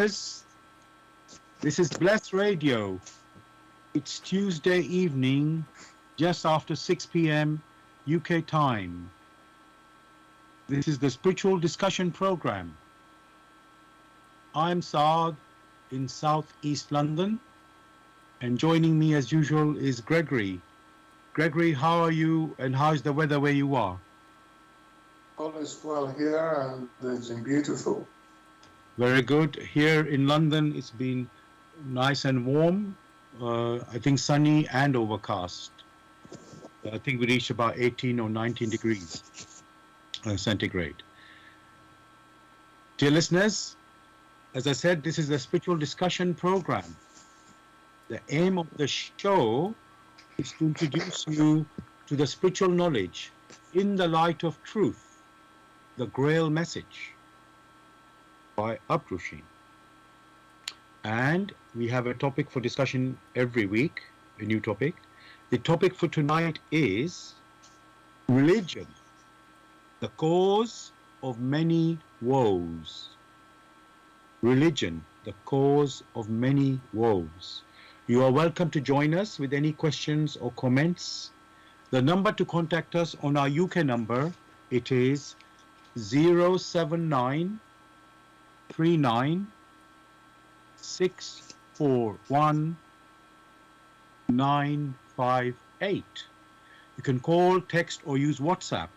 listeners, this is Bless Radio. It's Tuesday evening, just after 6 p.m. UK time. This is the Spiritual Discussion Program. I'm Saad in South East London, and joining me as usual is Gregory. Gregory, how are you and how is the weather where you are? All is well here and it's been beautiful. Very good. Here in London, it's been nice and warm. I think sunny and overcast. I think we reached about 18 or 19 degrees centigrade. Dear listeners, as I said, this is a spiritual discussion program. The aim of the show is to introduce you to the spiritual knowledge in the light of truth, the Grail Message by Abdushin. And we have a topic for discussion every week, a new topic. The topic for tonight is religion, the cause of many woes. Religion, the cause of many woes. You are welcome to join us with any questions or comments. The number to contact us on our UK number, it is 079 39 641 958. You can call, text or use WhatsApp.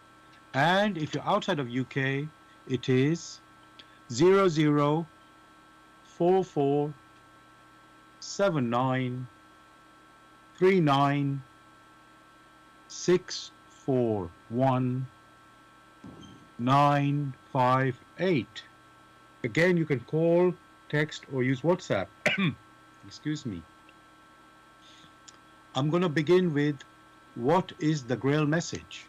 And if you're outside of UK, it is 0044 79 39 641 958. Again, you can call, text or use WhatsApp. Excuse me. I'm going to begin with what is the Grail Message?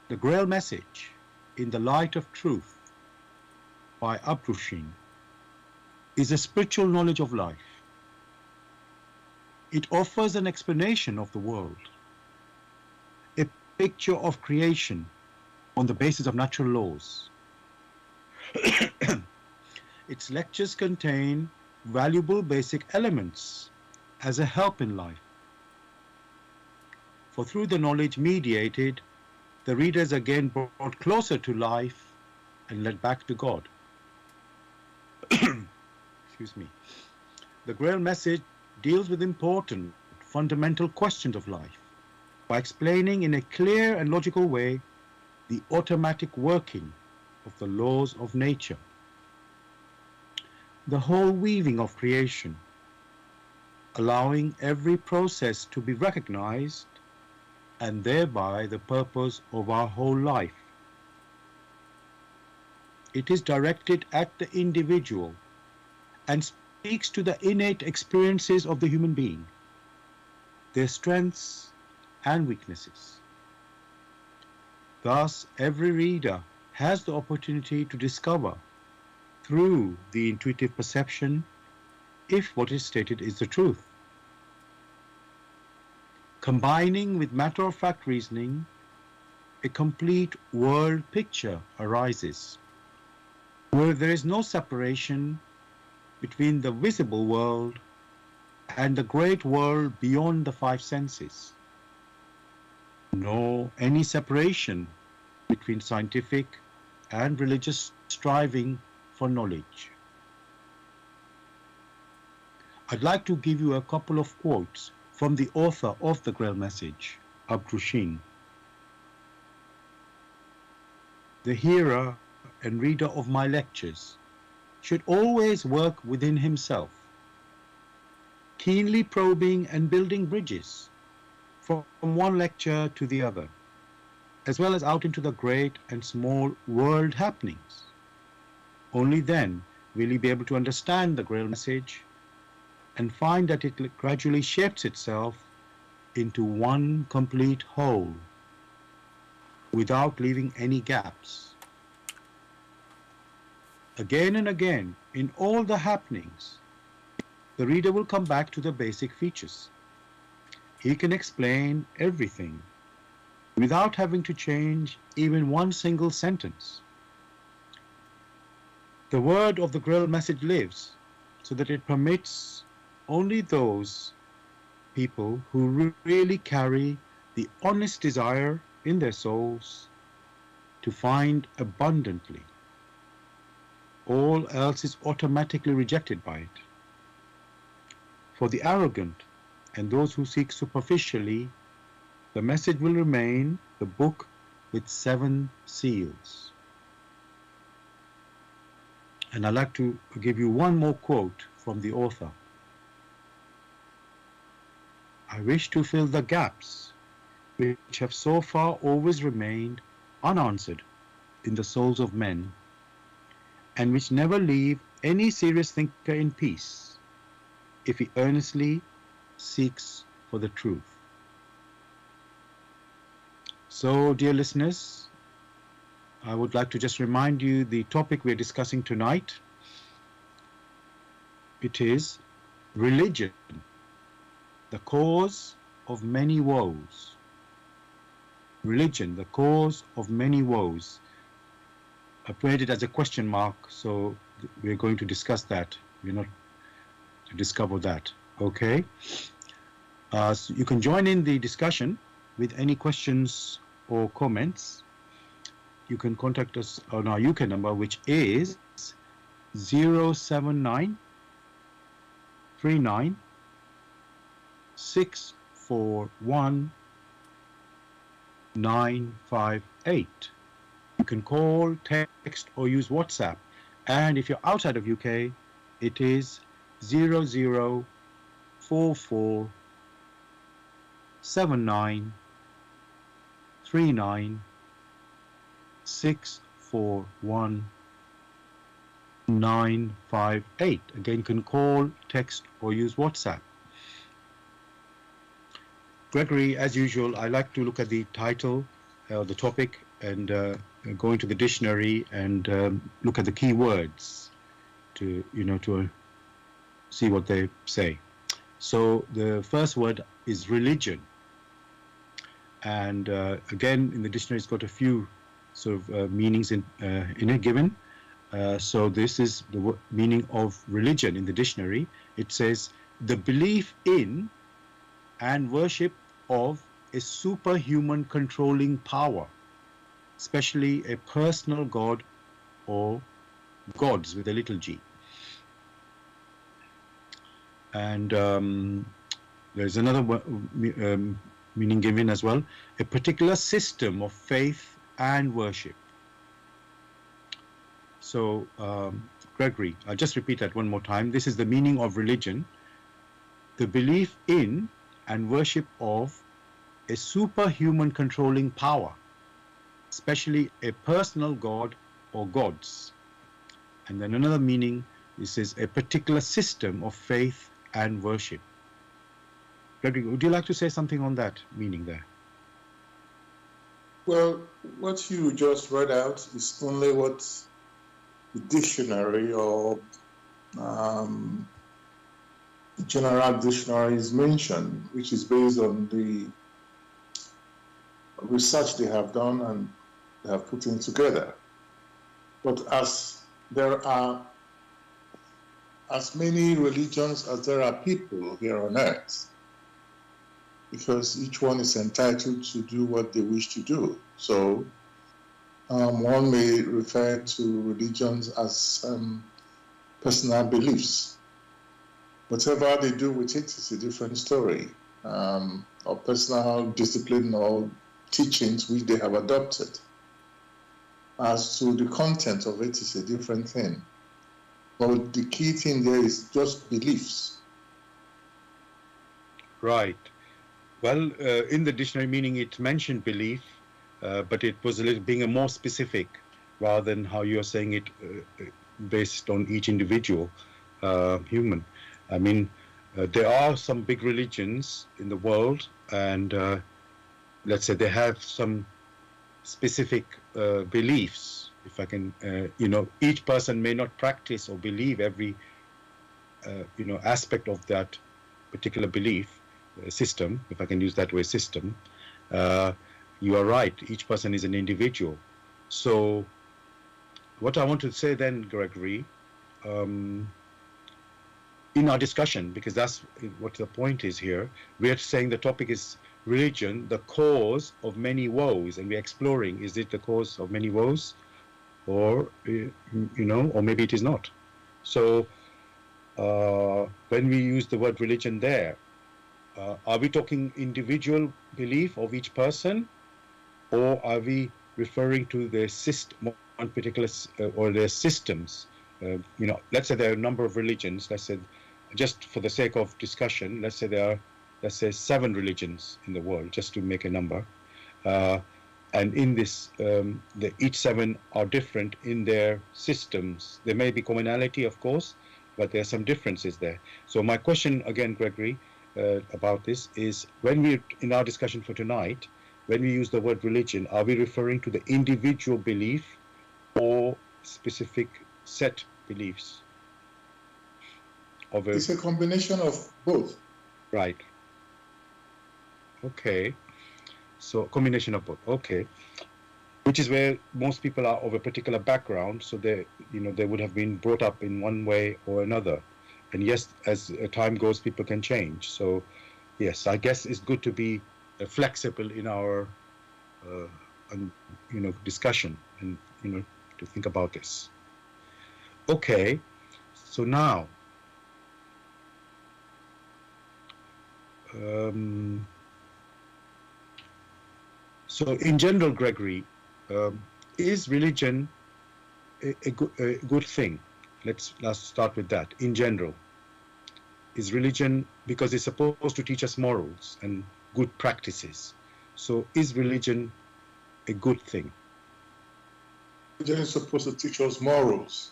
The Grail Message in the Light of Truth by Abdushin is a spiritual knowledge of life. It offers an explanation of the world, a picture of creation on the basis of natural laws. Its lectures contain valuable basic elements as a help in life. For through the knowledge mediated, the reader is again brought closer to life and led back to God. Excuse me. The Grail Message deals with important, fundamental questions of life by explaining in a clear and logical way the automatic working of the laws of nature, the whole weaving of creation, allowing every process to be recognized and thereby the purpose of our whole life. It is directed at the individual and speaks to the innate experiences of the human being, their strengths and weaknesses. Thus, every reader has the opportunity to discover through the intuitive perception if what is stated is the truth. Combining with matter-of-fact reasoning, a complete world picture arises, where there is no separation between the visible world and the great world beyond the five senses, nor any separation between scientific and religious striving for knowledge. I'd like to give you a couple of quotes from the author of the Grail Message, Abdushin. The hearer and reader of my lectures should always work within himself, keenly probing and building bridges from one lecture to the other, as well as out into the great and small world happenings. Only then will he be able to understand the Grail Message and find that it gradually shapes itself into one complete whole, without leaving any gaps. Again and again, in all the happenings, the reader will come back to the basic features. He can explain everything without having to change even one single sentence. the word of the Grail Message lives, so that it permits only those people who really carry the honest desire in their souls to find abundantly. All else is automatically rejected by it. For the arrogant and those who seek superficially, the message will remain the book with 7 seals. And I'd like to give you one more quote from the author. I wish to fill the gaps which have so far always remained unanswered in the souls of men, and which never leave any serious thinker in peace if he earnestly seeks for the truth. So, dear listeners, I would like to just remind you the topic we're discussing tonight. It is religion, the cause of many woes. Religion, the cause of many woes. I've made it as a question mark, so we're going to discuss that. We're not to discover that. Okay? So you can join in the discussion with any questions or comments. You can contact us on our UK number, which is 079 39 641 958. You can call, text, or use WhatsApp. And if you're outside of UK, it is 0044 79 39 641 958. Again, you can call, text, or use WhatsApp. Gregory, as usual, I like to look at the title, the topic, and go into the dictionary and look at the key words to see what they say. So the first word is religion, and again in the dictionary it's got a few sort of meanings in it given. So this is the meaning of religion in the dictionary. It says the belief in and worship of a superhuman controlling power, especially a personal god or gods with a little g. And there's another meaning given as well, a particular system of faith and worship. So, Gregory, I'll just repeat that one more time. This is the meaning of religion: the belief in and worship of a superhuman controlling power, especially a personal god or gods. And then another meaning, this is a particular system of faith and worship. Gregory, would you like to say something on that meaning there? Well, what you just read out is only what the dictionary or general dictionaries mention, which is based on the research they have done and they have put in together. But as there are as many religions as there are people here on earth, because each one is entitled to do what they wish to do. So one may refer to religions as personal beliefs. Whatever they do with it is a different story, or personal discipline or teachings which they have adopted. As to the content of it is a different thing. But the key thing there is just beliefs. Right. Well, in the dictionary meaning it mentioned belief, but it was being a more specific rather than how you're saying it based on each individual human. I mean, there are some big religions in the world, and let's say they have some specific beliefs. If I can, each person may not practice or believe every, aspect of that particular belief system, if I can use that word, system. You are right. Each person is an individual. So what I want to say then, Gregory, um, in our discussion, because that's what the point is here, we are saying the topic is religion, the cause of many woes, and we're exploring, is it the cause of many woes, or or maybe it is not. So when we use the word religion there, are we talking individual belief of each person, or are we referring to their system, one particular, or their systems? Let's say there are a number of religions. Let's say, just for the sake of discussion, let's say there are, let's say, 7 religions in the world, just to make a number. And in this, each 7 are different in their systems. There may be commonality, of course, but there are some differences there. So my question again, Gregory, about this is, when we, in our discussion for tonight, when we use the word religion, are we referring to the individual belief or specific set beliefs? It's a combination of both. Right. Okay. So combination of both. Okay. Which is where most people are of a particular background, so they would have been brought up in one way or another. And yes, as time goes, people can change. So yes, I guess it's good to be flexible in our discussion, and to think about this. Okay, so now so in general, Gregory, is religion a good thing? Let's start with that. In general, is religion, because it's supposed to teach us morals and good practices, so is religion a good thing? Religion is supposed to teach us morals.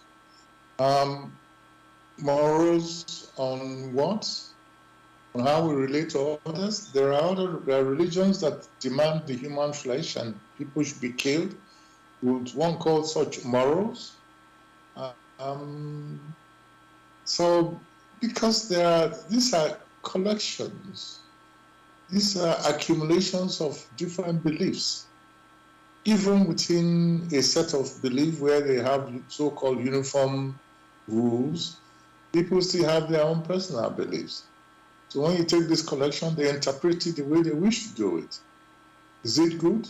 Morals on what? On how we relate to others. There are religions that demand the human flesh and people should be killed. Would one call such morals? So, because these are collections, these are accumulations of different beliefs. Even within a set of belief where they have so-called uniform rules, people still have their own personal beliefs. So when you take this collection, they interpret it the way they wish to do it. Is it good?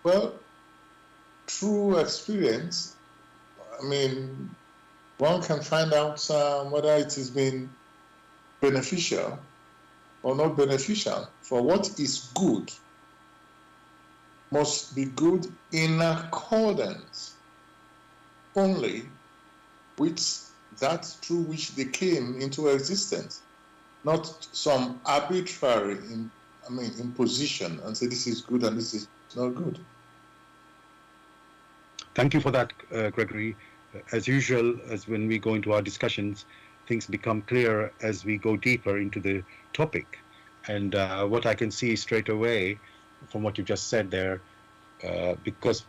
Well, through experience, one can find out whether it has been beneficial or not beneficial. For what is good must be good in accordance only with that through which they came into existence, not some arbitrary imposition and say this is good and this is not good. Thank you for that, Gregory. As usual, as when we go into our discussions, things become clearer as we go deeper into the topic. And what I can see straight away from what you just said there, because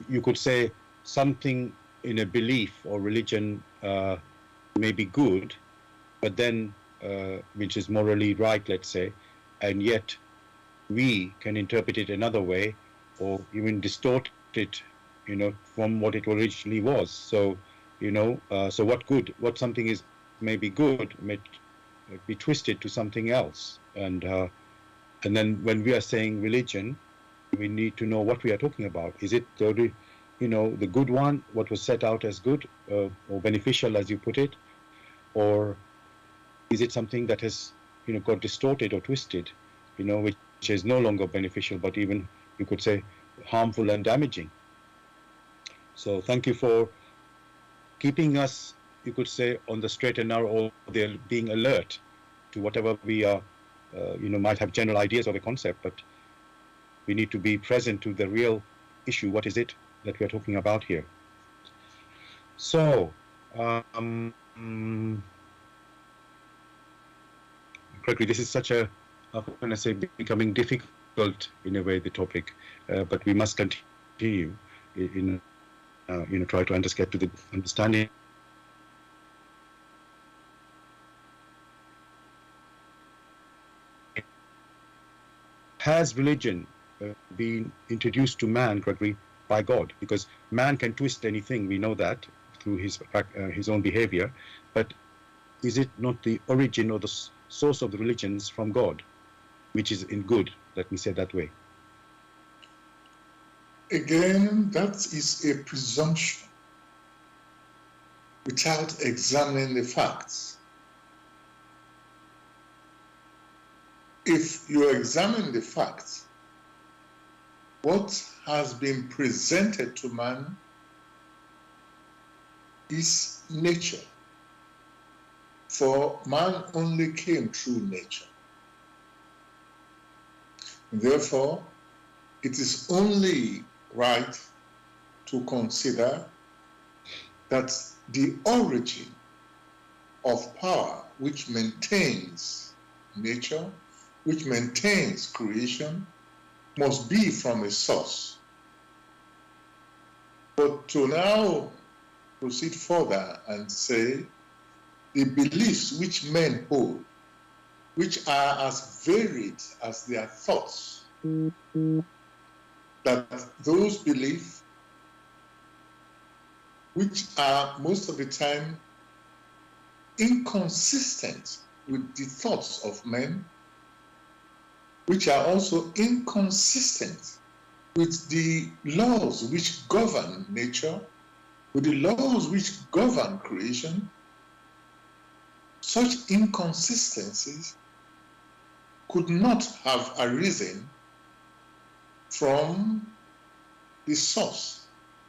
you could say something in a belief or religion may be good, but then which is morally right, let's say, and yet we can interpret it another way or even distort it, from what it originally was. So, so what something is maybe good may be twisted to something else. And then when we are saying religion, we need to know what we are talking about. Is it the good one, what was set out as good or beneficial, as you put it, or is it something that has got distorted or twisted, which is no longer beneficial, but even you could say harmful and damaging? So thank you for keeping us, you could say, on the straight and narrow, or they're being alert to whatever we are, might have general ideas of a concept, but we need to be present to the real issue. What is it that we are talking about here? So, Gregory, this is such a, how can I say, becoming difficult in a way, the topic, but we must continue in try to get to the understanding. Has religion been introduced to man, Gregory, by God, because man can twist anything. We know that through his own behavior. But is it not the origin or the source of the religions from God, which is in good? Let me say that way. Again, that is a presumption without examining the facts. If you examine the facts, what has been presented to man is nature. For man only came through nature. Therefore, it is only right to consider that the origin of power which maintains nature, which maintains creation, must be from a source. But to now proceed further and say the beliefs which men hold, which are as varied as their thoughts, that those beliefs, which are most of the time inconsistent with the thoughts of men, which are also inconsistent with the laws which govern nature, with the laws which govern creation, such inconsistencies could not have arisen from the source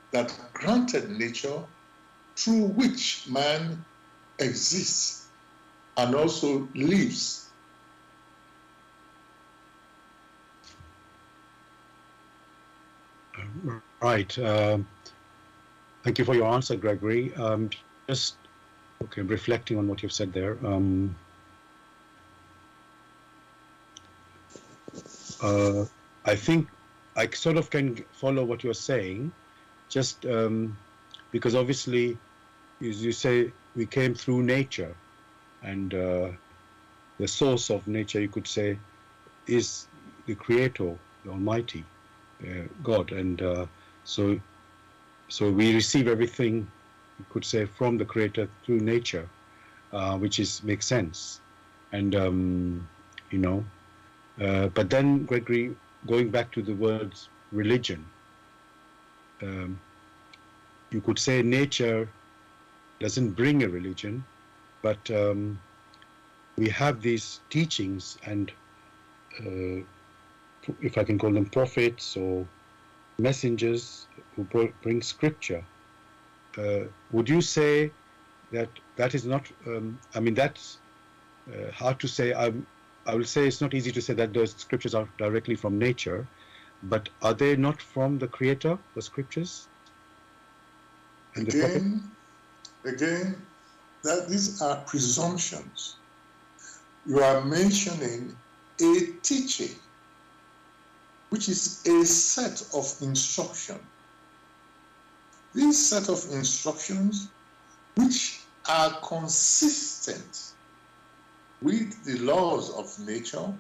that granted nature through which man exists and also lives. Right. Thank you for your answer, Gregory. Just reflecting on what you've said there. I think I sort of can follow what you're saying, just because obviously, as you say, we came through nature, and the source of nature, you could say, is the Creator, the Almighty, God, and so we receive everything, you could say, from the Creator through nature, which makes sense, and but then, Gregory, going back to the words religion, you could say nature doesn't bring a religion, but we have these teachings and, if I can call them prophets or messengers who bring scripture. Would you say that is not, that's hard to say. I will say it's not easy to say that those scriptures are directly from nature, but are they not from the Creator, the scriptures? And again, that these are presumptions. You are mentioning a teaching, which is a set of instruction. These set of instructions, which are consistent with the laws of nature,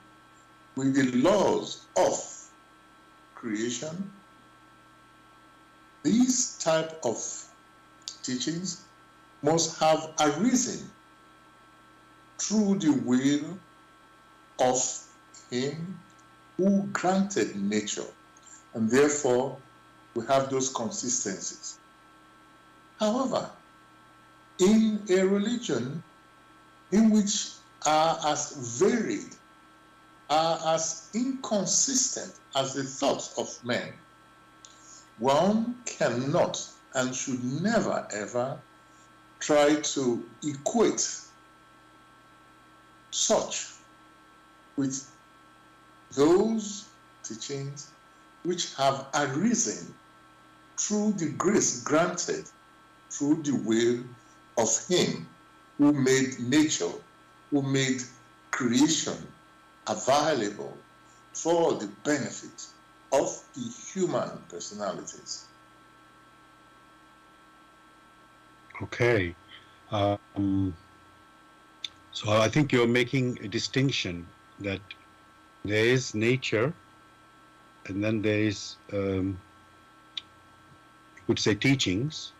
with the laws of creation, these type of teachings must have arisen through the will of Him who granted nature, and therefore we have those consistencies. However, in a religion in which are as varied, are as inconsistent as the thoughts of men, one cannot and should never ever try to equate such with those teachings which have arisen through the grace granted through the will of Him who made nature, who made creation available for the benefit of the human personalities. Okay. So I think you're making a distinction that there is nature, and then there is would say teachings,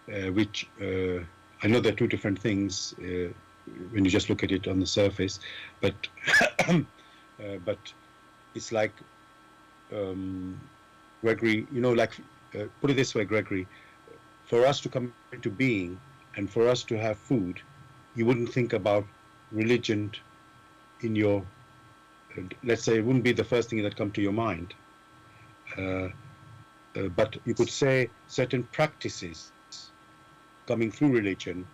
which I know they're two different things when you just look at it on the surface, but but it's like Gregory, put it this way, Gregory, for us to come into being and for us to have food, you wouldn't think about religion in your, let's say, it wouldn't be the first thing that come to your mind. But you could say certain practices coming through religion,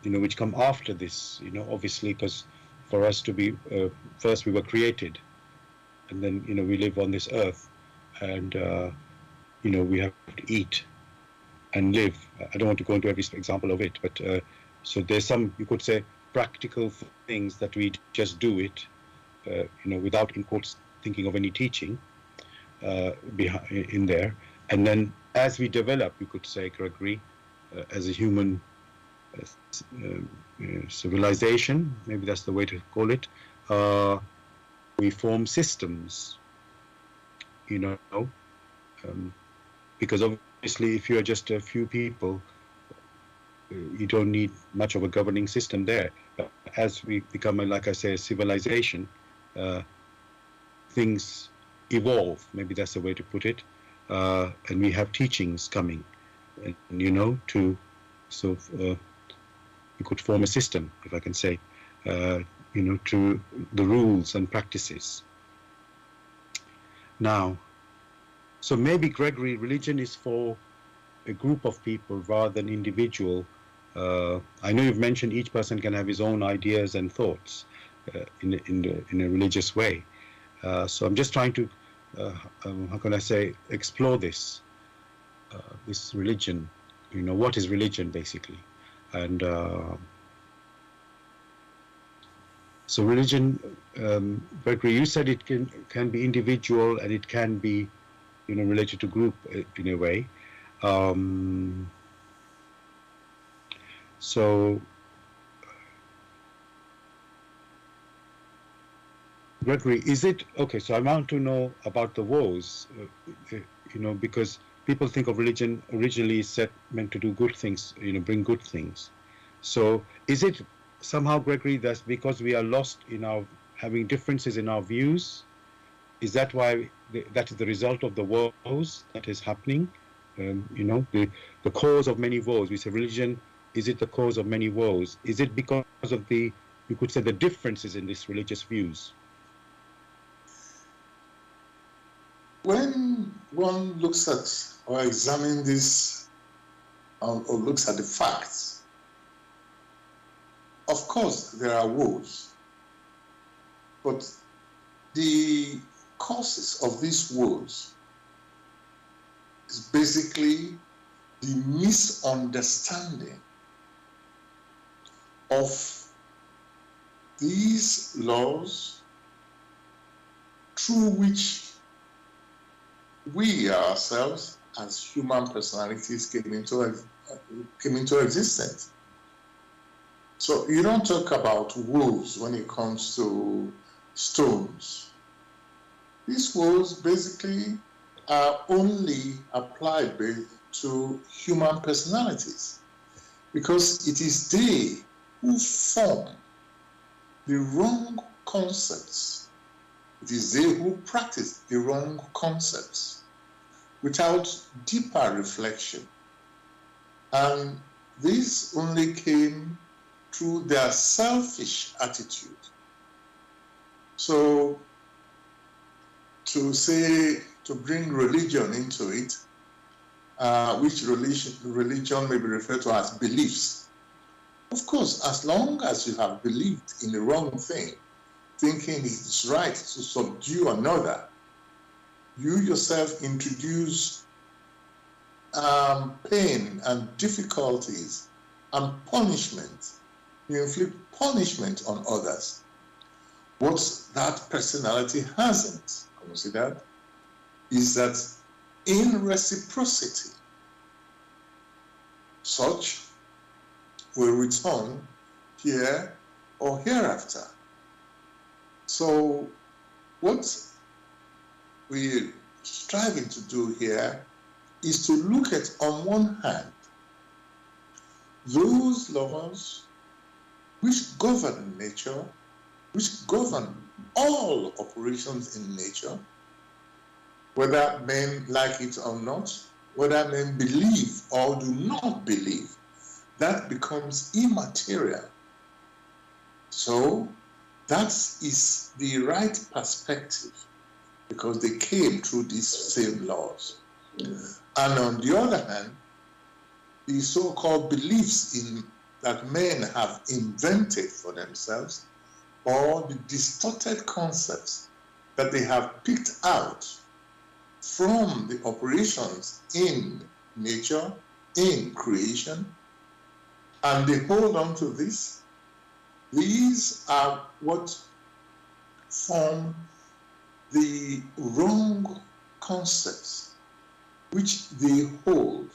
which come after this, obviously, because for us to be, first we were created, and then, we live on this earth, and, we have to eat and live. I don't want to go into every example of it, but so there's some, you could say, practical things that we just do it, without, in quotes, thinking of any teaching in there. And then as we develop, you could say, Gregory, as a human civilization, maybe that's the way to call it, we form systems, because obviously if you're just a few people, you don't need much of a governing system there. But as we become, like I say, a civilization, things evolve, maybe that's the way to put it, and we have teachings coming, to sort of, you could form a system, if I can say, to the rules and practices. Now, so maybe, Gregory, religion is for a group of people rather than individual. I know you've mentioned each person can have his own ideas and thoughts in a religious way. So I'm just trying to, how can I say, explore this religion. What is religion, basically? And so religion, Gregory, you said it can be individual and it can be, related to group in a way. So, Gregory, is it okay? So I want to know about the WOES, because people think of religion originally meant to do good things, bring good things. So is it somehow, Gregory, that's because we are lost in our having differences in our views? Is that why that is the result of the woes that is happening? The cause of many woes. We say religion, is it the cause of many woes? Is it because of you could say, the differences in these religious views? When one looks at or examines this or looks at the facts, of course there are woes, but the causes of these woes is basically the misunderstanding of these laws through which we ourselves as human personalities came into existence. So you don't talk about woes when it comes to stones. These woes basically are only applied to human personalities because it is they who form the wrong concepts. It is they who practice the wrong concepts without deeper reflection. And this only came through their selfish attitude. So to bring religion into it, which religion may be referred to as beliefs. Of course, as long as you have believed in the wrong thing, thinking it's right to subdue another, you yourself introduce pain and difficulties and punishment. You inflict punishment on others. What that personality hasn't considered is that in reciprocity, such will return here or hereafter. So what we're striving to do here is to look at, on one hand, those laws which govern nature, which govern all operations in nature, whether men like it or not, whether men believe or do not believe, that becomes immaterial. So that is the right perspective, because they came through these same laws. And on the other hand, the so-called beliefs in that men have invented for themselves, or the distorted concepts that they have picked out from the operations in nature, in creation, and they hold on to this. These are what form the wrong concepts which they hold,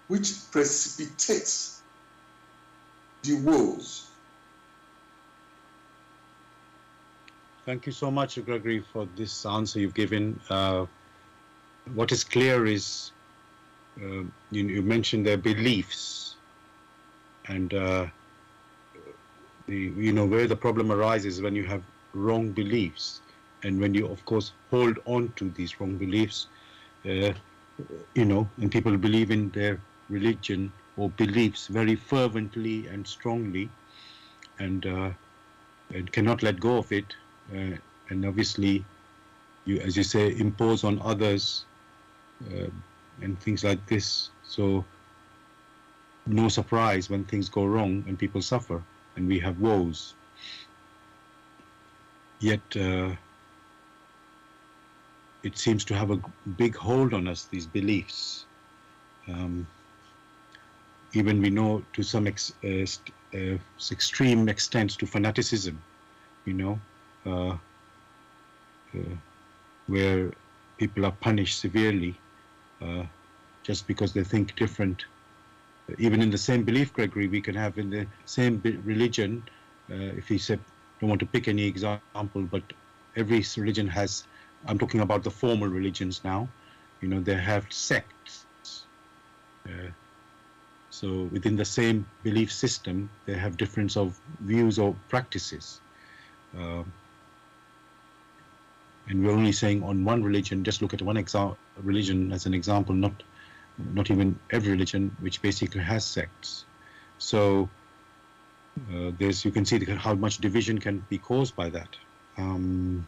which precipitates the woes. Thank you so much, Gregory, for this answer you've given. What is clear is you mentioned their beliefs, and where the problem arises when you have wrong beliefs, and when you, of course, hold on to these wrong beliefs, and people believe in their religion or beliefs very fervently and strongly, and cannot let go of it, and obviously, you, as you say, impose on others and things like this. So no surprise when things go wrong and people suffer and we have woes. Yet it seems to have a big hold on us, these beliefs. Even we know to some extreme extent to fanaticism, where people are punished severely just because they think different. Even in the same belief, Gregory, we can have in the same religion, if we say, don't want to pick any example, but every religion has, I'm talking about the formal religions now, they have sects. So within the same belief system, they have difference of views or practices. And we're only saying on one religion, just look at one religion as an example, not even every religion, which basically has sects. So you can see how much division can be caused by that. And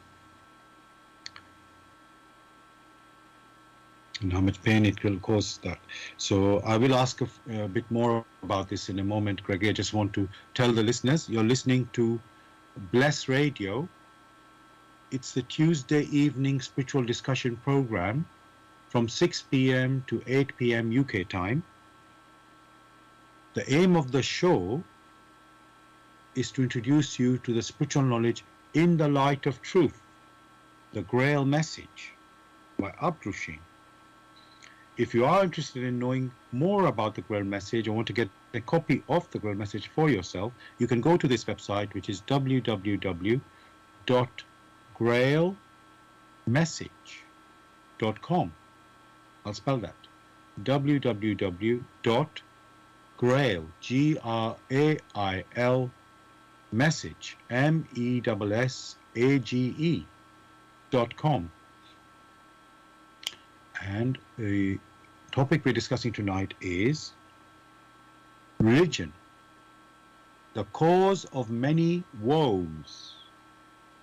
how much pain it will cause that. So I will ask a bit more about this in a moment, Gregory. I just want to tell the listeners, you're listening to Bless Radio. It's the Tuesday evening spiritual discussion program from 6 p.m. to 8 p.m. UK time. The aim of the show is to introduce you to the spiritual knowledge in the light of truth, the Grail Message by Abdrusheen. If you are interested in knowing more about the Grail Message or want to get a copy of the Grail Message for yourself, you can go to this website, which is www.grailmessage.com. I'll spell that. www.grail, Grail, message, message.com. And the topic we're discussing tonight is religion, the cause of many woes.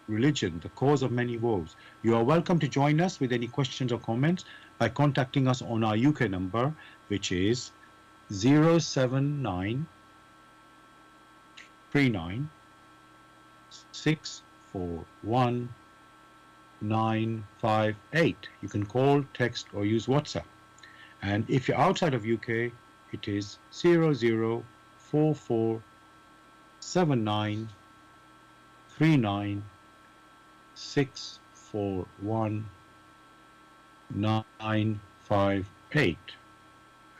Religion, the cause of many woes. You are welcome to join us with any questions or comments by contacting us on our UK number, which is 079 39 641 958. You can call, text, or use WhatsApp. And if you're outside of UK, it is 0044 79 39 641 958.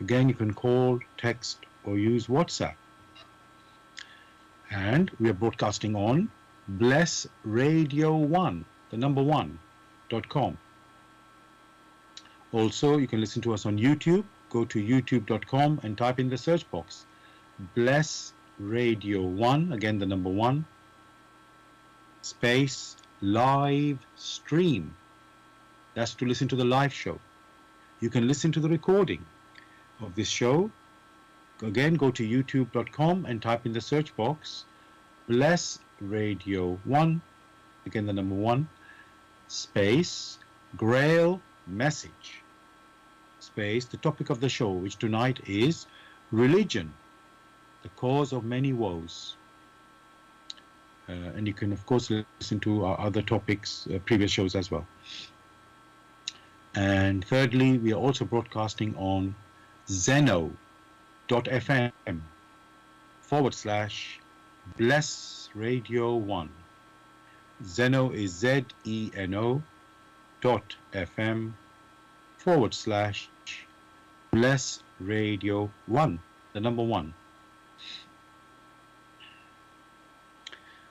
Again, you can call, text, or use WhatsApp. And we are broadcasting on Bless Radio 1, the number 1.com. Also, you can listen to us on YouTube. Go to youtube.com and type in the search box Bless Radio 1, again the number 1, space live stream. That's to listen to the live show. You can listen to the recording of this show. Again, go to youtube.com and type in the search box Bless Radio 1, again the number 1, space Grail Message, space the topic of the show, which tonight is religion, the cause of many woes. And you can, of course, listen to our other topics, previous shows as well. And thirdly, we are also broadcasting on Zeno.fm/Bless Radio 1. Zeno is ZENO.fm/Bless Radio 1, the number 1.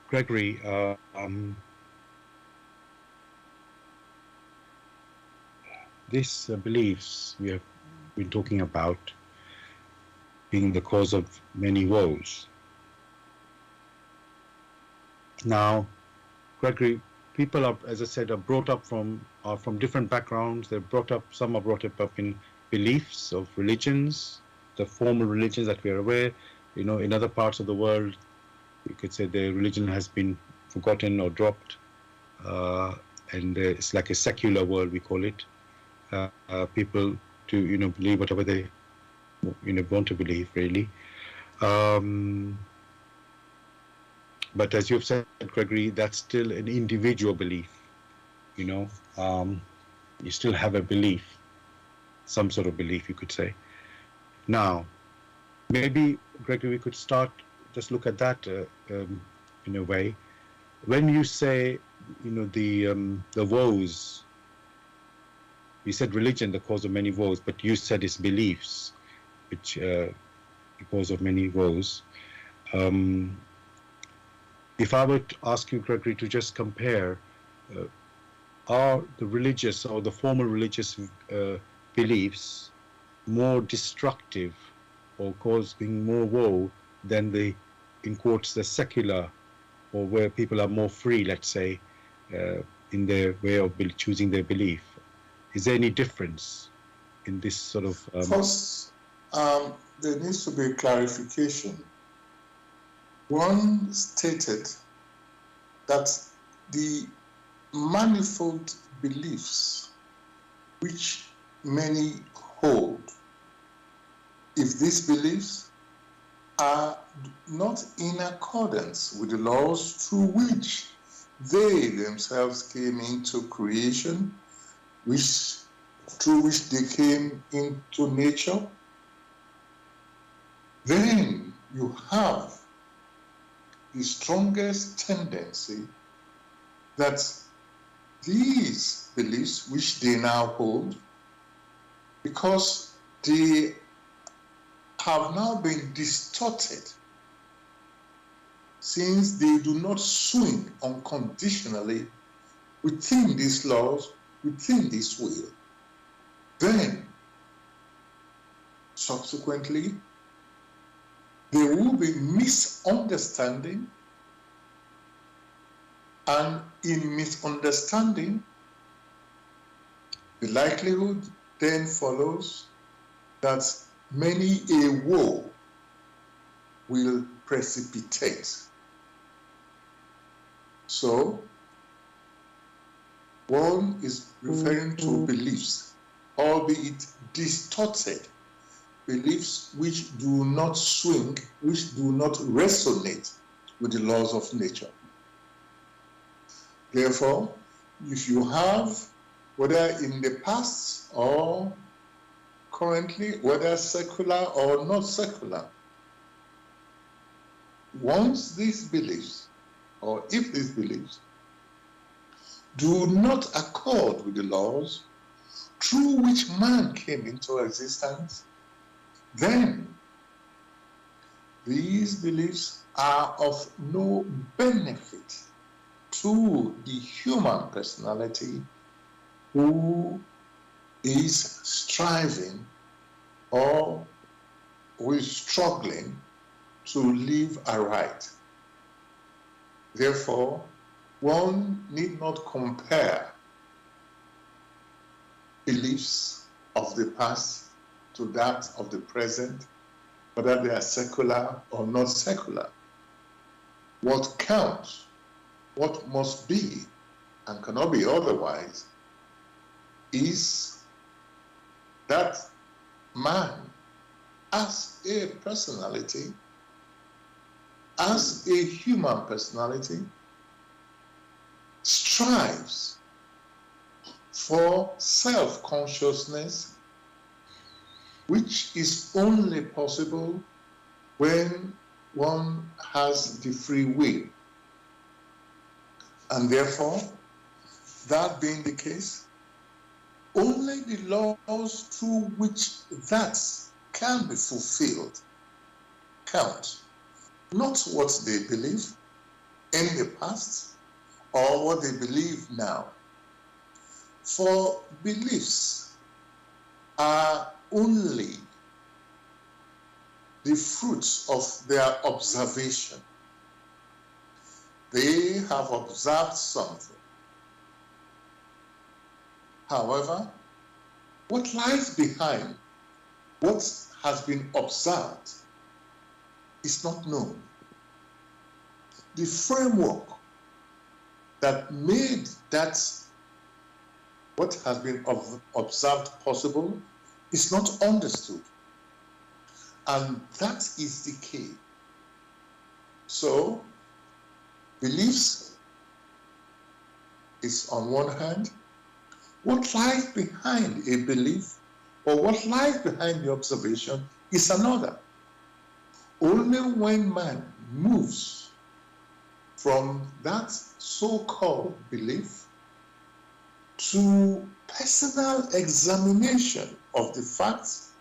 Gregory, these beliefs we have been talking about being the cause of many woes. Now, Gregory, people are, as I said, are brought up from different backgrounds. They're brought up. Some are brought up in beliefs of religions, the formal religions that we are aware. You know, in other parts of the world, you could say the religion has been forgotten or dropped, and it's like a secular world, we call it. People to believe whatever they want to believe, really. But as you've said, Gregory, that's still an individual belief. You still have a belief, some sort of belief, you could say. Now, maybe, Gregory, we could just look at that in a way. When you say, the woes, you said religion, the cause of many woes, but you said it's beliefs, which the cause of many woes. If I were to ask you, Gregory, to just compare, are the religious or the formal religious beliefs more destructive or causing more woe than the, in quotes, the secular, or where people are more free, let's say, in their way of choosing their belief? Is there any difference in this sort of... First, there needs to be a clarification. One stated that the manifold beliefs which many hold, if these beliefs are not in accordance with the laws through which they themselves came into creation, through which they came into nature, then you have the strongest tendency that these beliefs, which they now hold, because they have now been distorted, since they do not swing unconditionally within these laws, within this will, then subsequently there will be misunderstanding, and in misunderstanding, the likelihood then follows that many a woe will precipitate. So, one is referring to beliefs, albeit distorted beliefs which do not swing, which do not resonate with the laws of nature. Therefore, if you have, whether in the past or currently, whether secular or not secular, once these beliefs, or if these beliefs, do not accord with the laws through which man came into existence, then these beliefs are of no benefit to the human personality who is striving or who is struggling to live aright. Therefore, one need not compare beliefs of the past to that of the present, whether they are secular or not secular. What counts, what must be and cannot be otherwise, is that man as a personality, as a human personality, strives for self-consciousness, which is only possible when one has the free will. And therefore, that being the case, only the laws through which that can be fulfilled count. Not what they believe in the past or what they believe now. For beliefs are only the fruits of their observation. They have observed something. However, what lies behind what has been observed is not known. The framework that made that what has been observed possible is not understood. And that is the key. So, beliefs is on one hand. What lies behind a belief or what lies behind the observation is another. Only when man moves from that so-called belief to personal examination of the facts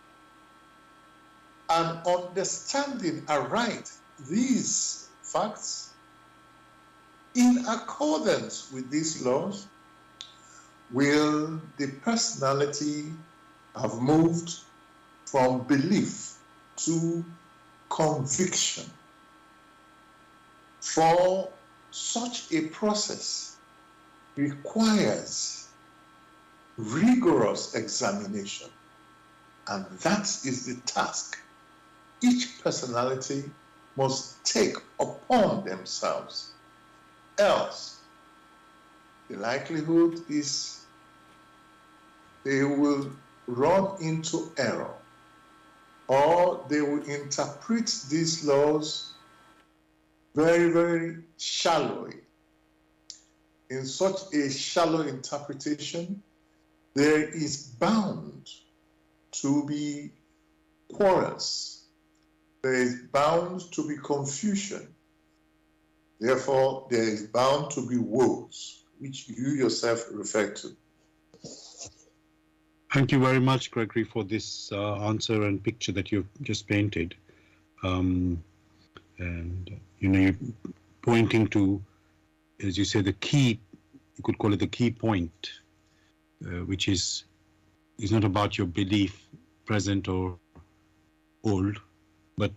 and understanding aright these facts in accordance with these laws, will the personality have moved from belief to conviction. For such a process requires rigorous examination, and that is the task each personality must take upon themselves. Else, the likelihood is they will run into error, or they will interpret these laws very, very shallowly. In such a shallow interpretation, there is bound to be quarrels. There is bound to be confusion. Therefore, there is bound to be woes, which you yourself refer to. Thank you very much, Gregory, for this answer and picture that you've just painted. And, you're pointing to, as you say, the key, you could call it the key point, which is not about your belief, present or old, but,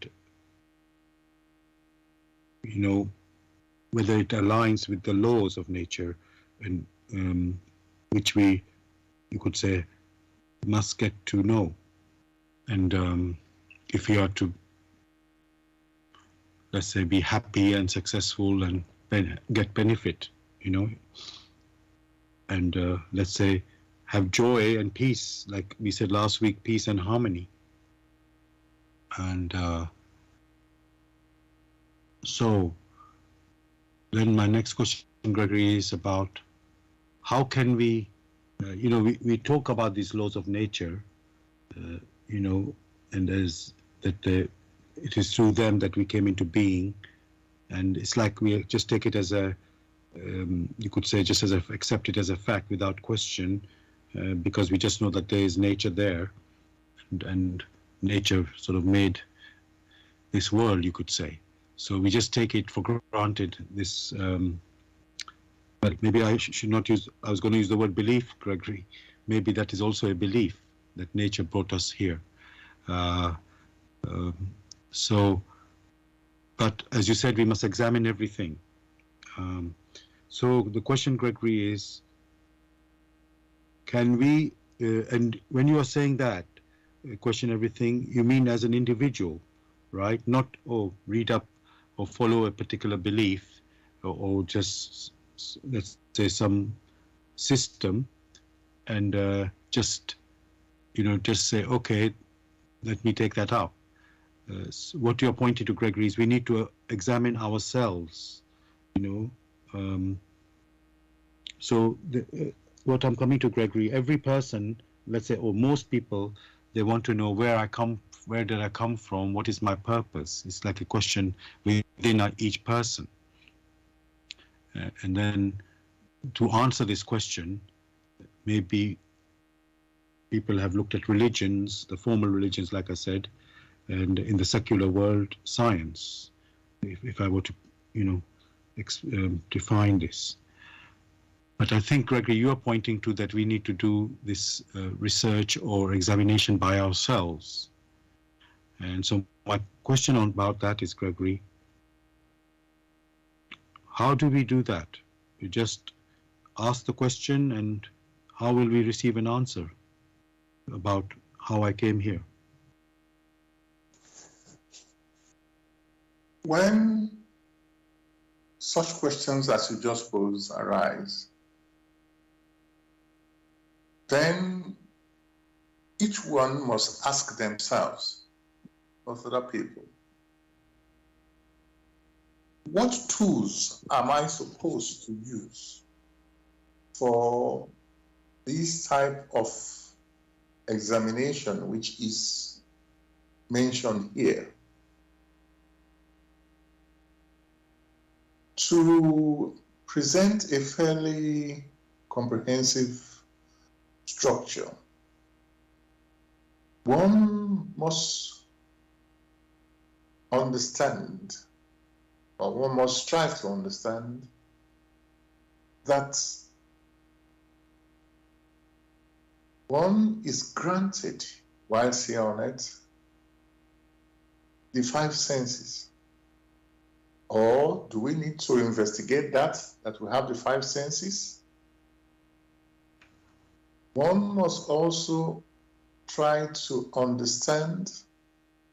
whether it aligns with the laws of nature, and which you could say, must get to know. And if we are to, let's say, be happy and successful and get benefit, and let's say have joy and peace, like we said last week, peace and harmony. And so then my next question, Gregory, is about how can we, we talk about these laws of nature, and as that it is through them that we came into being, and it's like we just take it as a, you could say, just as accept it as a fact without question, because we just know that there is nature there, and nature sort of made this world, you could say. So we just take it for granted, but maybe I should not use, I was going to use the word belief, Gregory, maybe that is also a belief that nature brought us here. So, but as you said, we must examine everything. So the question, Gregory, is, can we, and when you are saying that, question everything, you mean as an individual, right? Not, read up or follow a particular belief, or just, let's say, some system, and just say, okay, let me take that up. So what you're pointing to, Gregory, is we need to examine ourselves, so what I'm coming to, Gregory, every person, let's say, or most people, they want to know where did I come from, what is my purpose. It's like a question within each person. And then to answer this question, maybe people have looked at religions, the formal religions, like I said, and in the secular world, science, if I were to, define this. But I think, Gregory, you are pointing to that we need to do this research or examination by ourselves. And so my question about that is, Gregory, how do we do that? We just ask the question, and how will we receive an answer about how I came here? When such questions as you just posed arise, then each one must ask themselves, not other people, what tools am I supposed to use for this type of examination which is mentioned here? To present a fairly comprehensive structure, one must understand, or one must strive to understand, that one is granted, whilst here on earth, the five senses. Or do we need to investigate that we have the five senses? One must also try to understand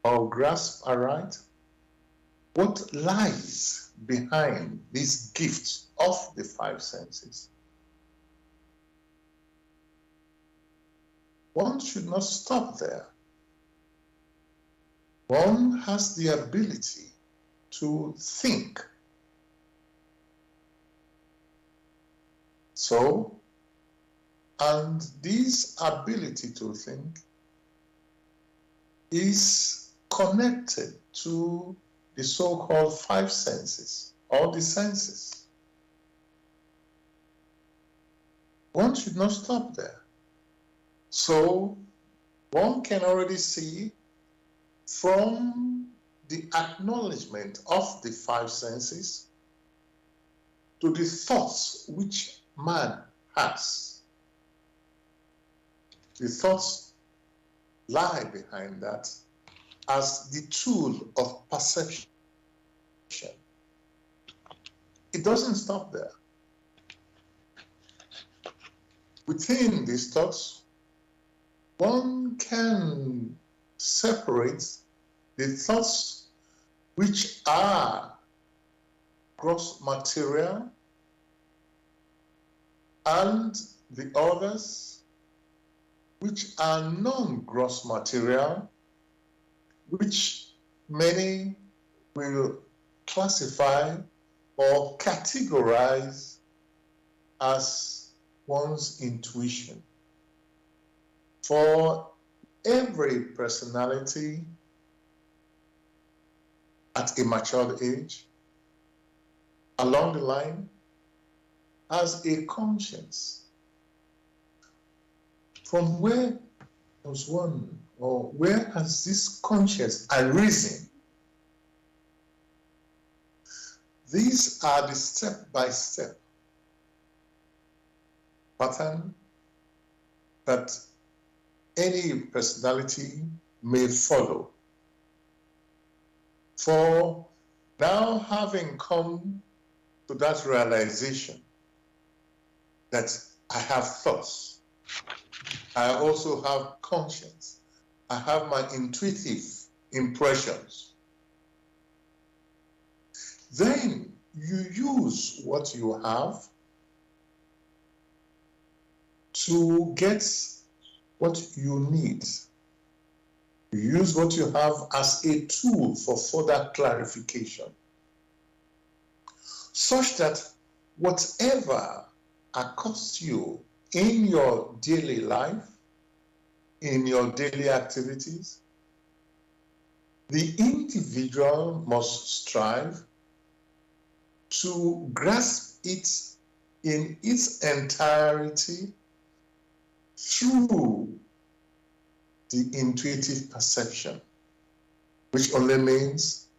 or grasp aright what lies behind this gift of the five senses. One should not stop there. One has the ability to think. So, and this ability to think is connected to the so-called five senses, or the senses. One should not stop there. So, one can already see from the acknowledgement of the five senses to the thoughts which man has. The thoughts lie behind that as the tool of perception. It doesn't stop there. Within these thoughts, one can separate the thoughts which are gross material and the others which are non-gross material, which many will classify or categorize as one's intuition. For every personality at a matured age, along the line, has a conscience. From where does one, or where has this conscience arisen? These are the step-by-step pattern that any personality may follow. For now, having come to that realization that I have thoughts, I also have conscience, I have my intuitive impressions, then you use what you have to get what you need. You use what you have as a tool for further clarification, such that whatever accosts you in your daily life, in your daily activities, the individual must strive to grasp it in its entirety through the intuitive perception, which only means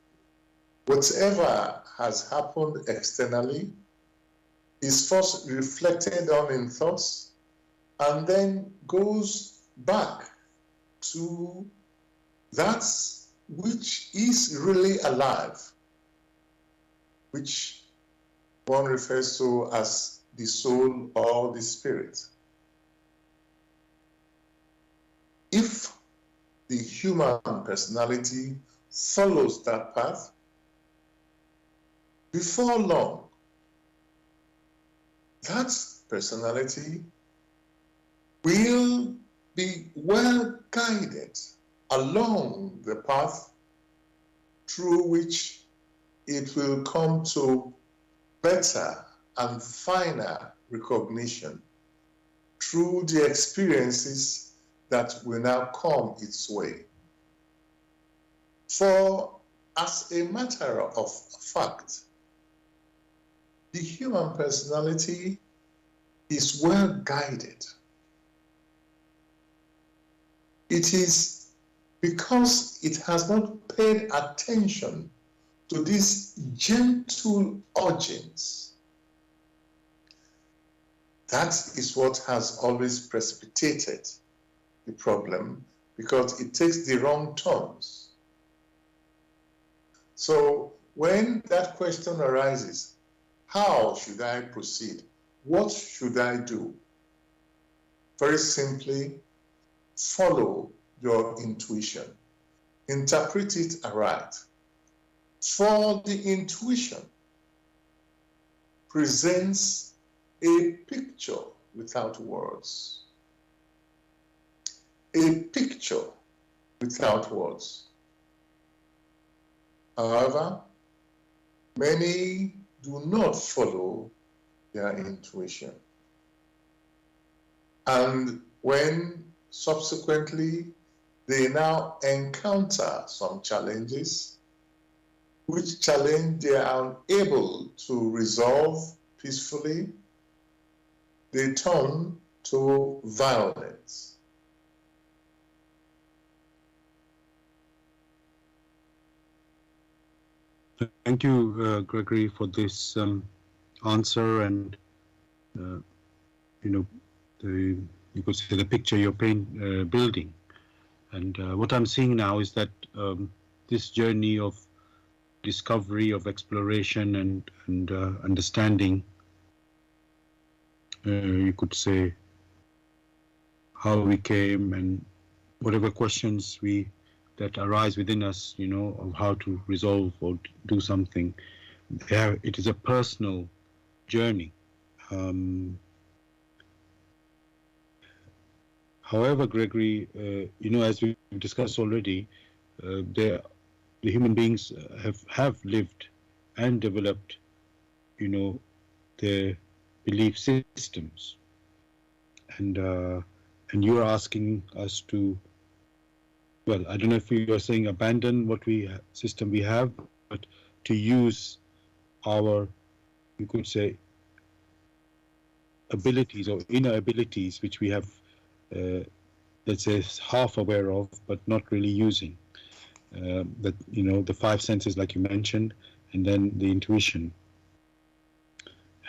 whatever has happened externally is first reflected on in thoughts and then goes back to that which is really alive, which one refers to as the soul or the spirit. If the human personality follows that path, before long, that personality will be well guided along the path through which it will come to better and finer recognition through the experiences that will now come its way. For as a matter of fact, the human personality is well guided. It is because it has not paid attention to these gentle urgings. That is what has always precipitated the problem, because it takes the wrong turns. So when that question arises, how should I proceed? What should I do? Very simply, follow your intuition. Interpret it aright. For the intuition presents a picture without words. A picture without words. However, many do not follow their intuition. And when subsequently they now encounter some challenges, which challenge they are unable to resolve peacefully, they turn to violence. Thank you, Gregory, for this answer, and you could say the picture you're building. And what I'm seeing now is that this journey of discovery, of exploration, and understanding, you could say, how we came and whatever questions that arise within us, of how to resolve or do something. It is a personal journey. However, Gregory, as we discussed already, the human beings have lived and developed, their belief systems, and you're asking us to. Well, I don't know if you are saying abandon what system we have, but to use our, you could say, abilities or inner abilities, which we have, let's say, half aware of, but not really using. That, the five senses, like you mentioned, and then the intuition.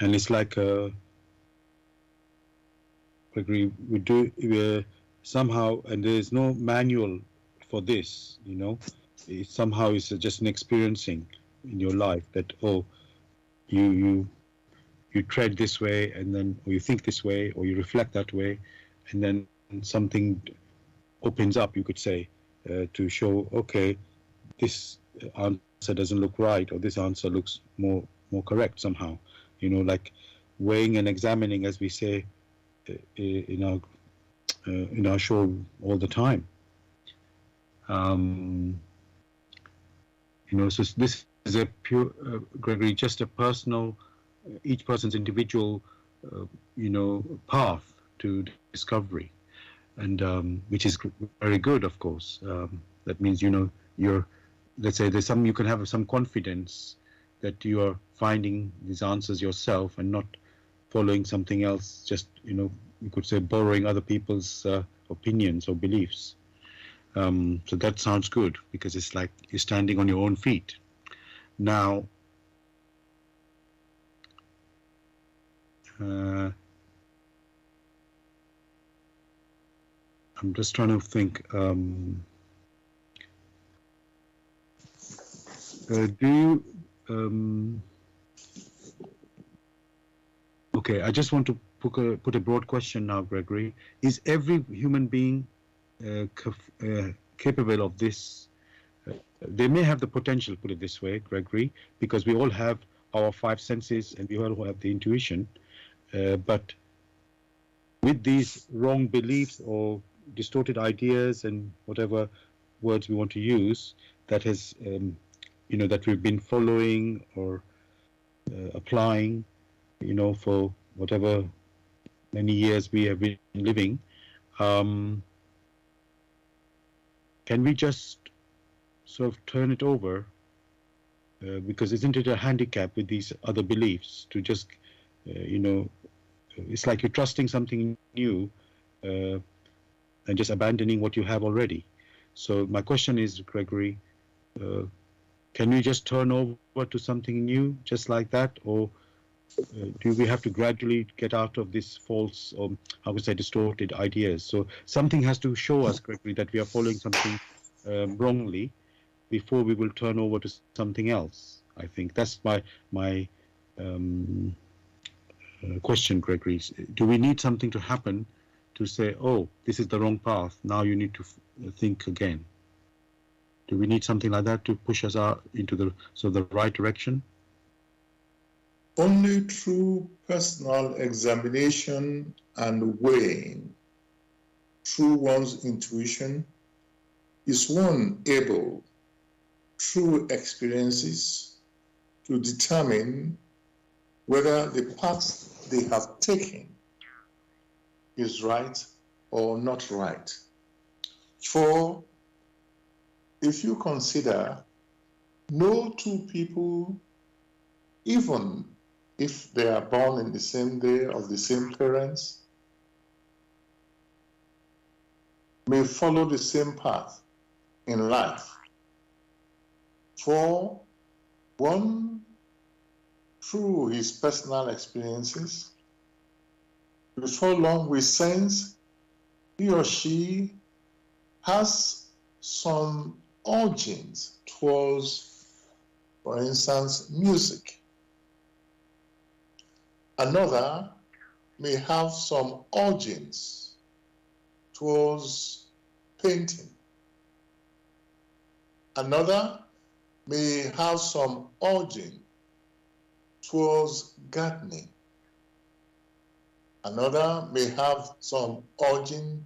And it's like Gregory, we somehow, and there is no manual for this, somehow it's just an experiencing in your life that, oh, you tread this way, and then, or you think this way, or you reflect that way, and then something opens up, you could say, to show, okay, this answer doesn't look right, or this answer looks more correct somehow. Like weighing and examining, as we say in our show all the time. So this is a pure, Gregory, just a personal, each person's individual, path to discovery, and which is very good, of course. That means, you're, let's say, you can have some confidence that you are finding these answers yourself and not following something else, just, you could say, borrowing other people's opinions or beliefs. So that sounds good, because it's like you're standing on your own feet. Now, I'm just trying to think. Do you? Okay, I just want to put a broad question now, Gregory. Is every human being capable of this? They may have the potential, put it this way, Gregory, because we all have our five senses and we all have the intuition. But with these wrong beliefs or distorted ideas and whatever words we want to use, that has, that we've been following or applying, for whatever many years we have been living, can we just sort of turn it over? Because isn't it a handicap with these other beliefs to just, it's like you're trusting something new and just abandoning what you have already. So my question is, Gregory, can we just turn over to something new just like that? Or do we have to gradually get out of this false, or how would I say, distorted ideas? So something has to show us, Gregory, that we are following something wrongly before we will turn over to something else. I think that's my question, Gregory. Do we need something to happen to say, oh, this is the wrong path, now you need to think again? Do we need something like that to push us out into the right direction? Only through personal examination and weighing through one's intuition is one able, through experiences, to determine whether the path they have taken is right or not right. For if you consider, no two people, even if they are born in the same day of the same parents, may follow the same path in life. For one, through his personal experiences, before long we sense he or she has some urgings towards, for instance, music. Another may have some urgings towards painting. Another may have some urging towards gardening. Another may have some urging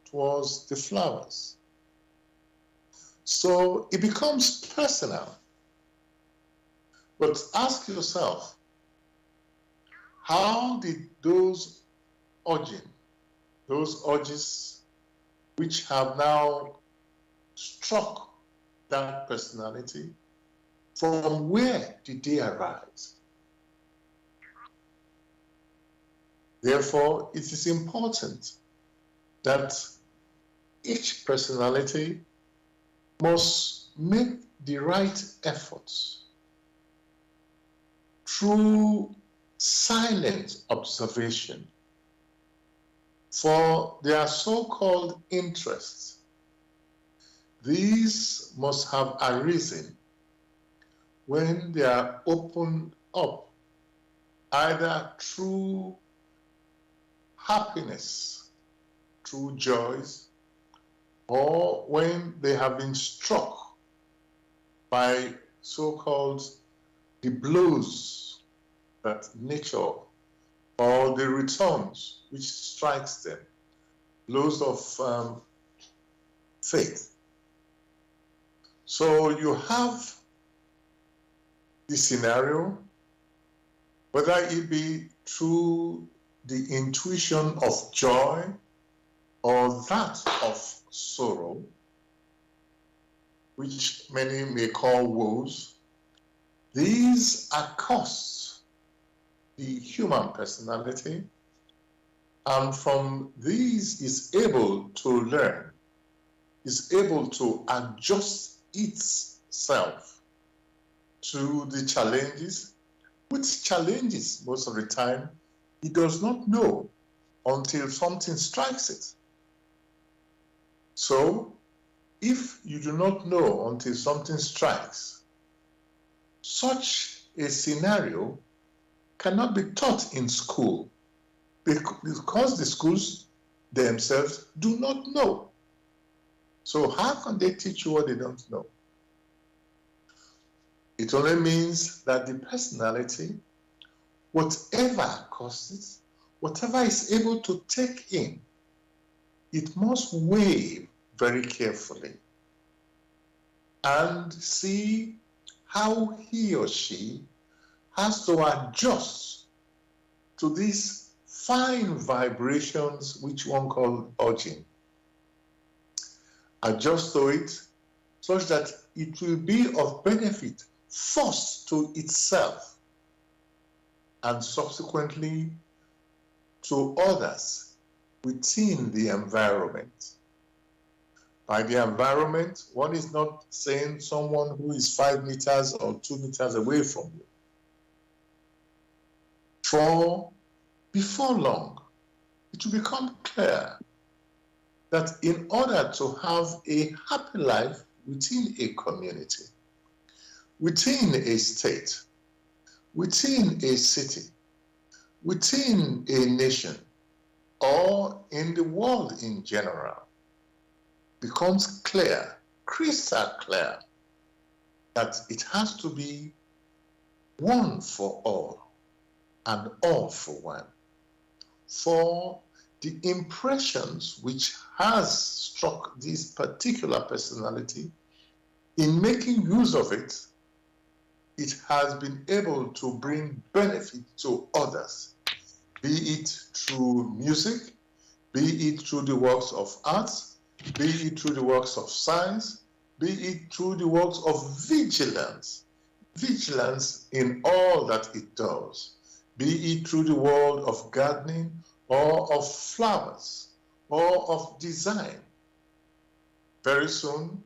towards the flowers. So it becomes personal. But ask yourself, how did those urges which have now struck that personality, from where did they arise? Therefore, it is important that each personality must make the right efforts through silent observation For their so-called interests, these must have arisen when they are opened up either through happiness, through joys, or when they have been struck by so-called the blows that nature or the returns which strikes them, blows of faith. So you have the scenario, whether it be through the intuition of joy or that of sorrow, which many may call woes. These accost the human personality, and from these is able to learn, is able to adjust itself to the challenges, which challenges most of the time it does not know until something strikes it. So, if you do not know until something strikes, such a scenario cannot be taught in school because the schools themselves do not know. So how can they teach you what they don't know? It only means that the personality, whatever causes, whatever is able to take in, it must weigh very carefully and see how he or she has to adjust to these fine vibrations which one calls urging. Adjust to it such that it will be of benefit first to itself and subsequently to others within the environment. By the environment, one is not saying someone who is 5 meters or 2 meters away from you. For before long, it will become clear that in order to have a happy life within a community, within a state, within a city, within a nation, or in the world in general, becomes clear, crystal clear, that it has to be one for all and all for one. For the impressions which has struck this particular personality, in making use of it, it has been able to bring benefit to others, be it through music, be it through the works of arts, be it through the works of science, be it through the works of vigilance, vigilance in all that it does, be it through the world of gardening or of flowers or of design. Very soon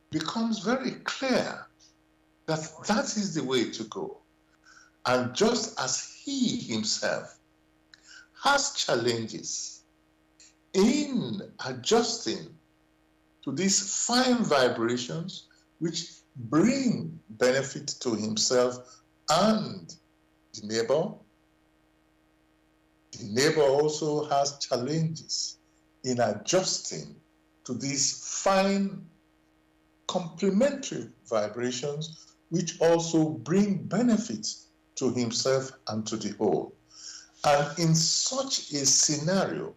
becomes very clear that that is the way to go. And just as he himself has challenges in adjusting to these fine vibrations which bring benefit to himself and the neighbor also has challenges in adjusting to these fine complementary vibrations which also bring benefit to himself and to the whole. And in such a scenario,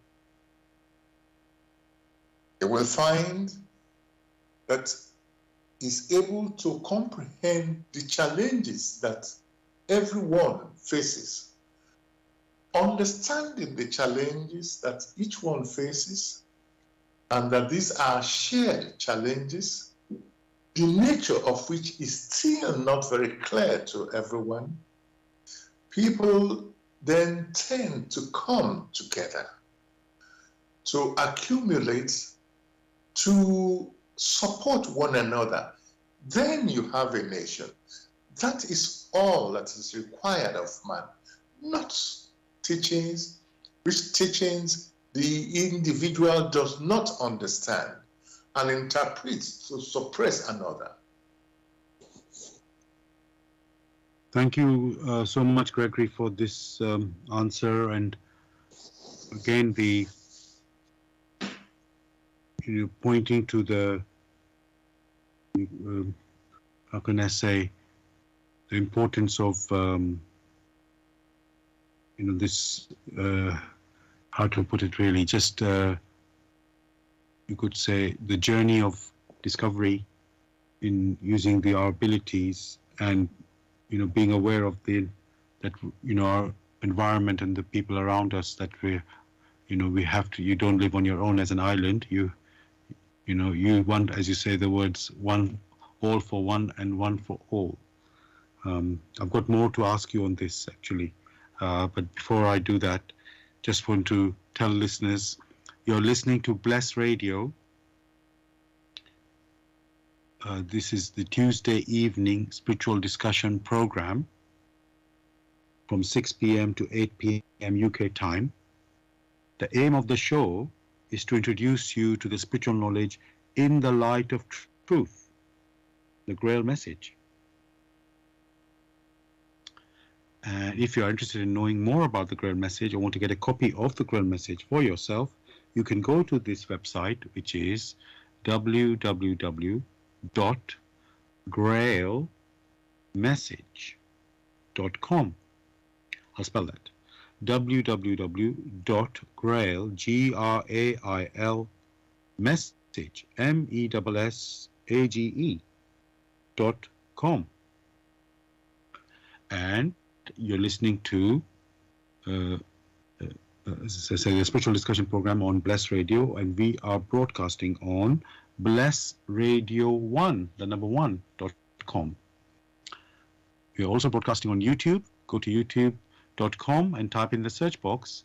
they will find that is able to comprehend the challenges that everyone faces. Understanding the challenges that each one faces, and that these are shared challenges, the nature of which is still not very clear to everyone, people then tend to come together to accumulate, to support one another. Then you have a nation. That is all that is required of man, not teachings, which teachings the individual does not understand and interprets to suppress another. Thank you so much, Gregory, for this answer. And again, pointing to the, how can I say, the importance of, this, how to put it really, just, you could say, the journey of discovery in using our abilities and, being aware of our environment and the people around us, that we have to, you don't live on your own as an island. You want, as you say, the words one, all for one and one for all. I've got more to ask you on this actually, but before I do that, just want to tell listeners, you're listening to Bless Radio. This is the Tuesday evening spiritual discussion program from 6 p.m. to 8 p.m. UK time. The aim of the show is to introduce you to the spiritual knowledge in the light of truth, the Grail Message. And if you are interested in knowing more about the Grail Message or want to get a copy of the Grail Message for yourself, you can go to this website, which is www.grailmessage.com. I'll spell that. www.grail, Grail, message, message.com. And you're listening to as I say, a spiritual discussion program on Bless Radio, and we are broadcasting on Bless Radio 1, the number 1.com. We are also broadcasting on YouTube. Go to youtube.com and type in the search box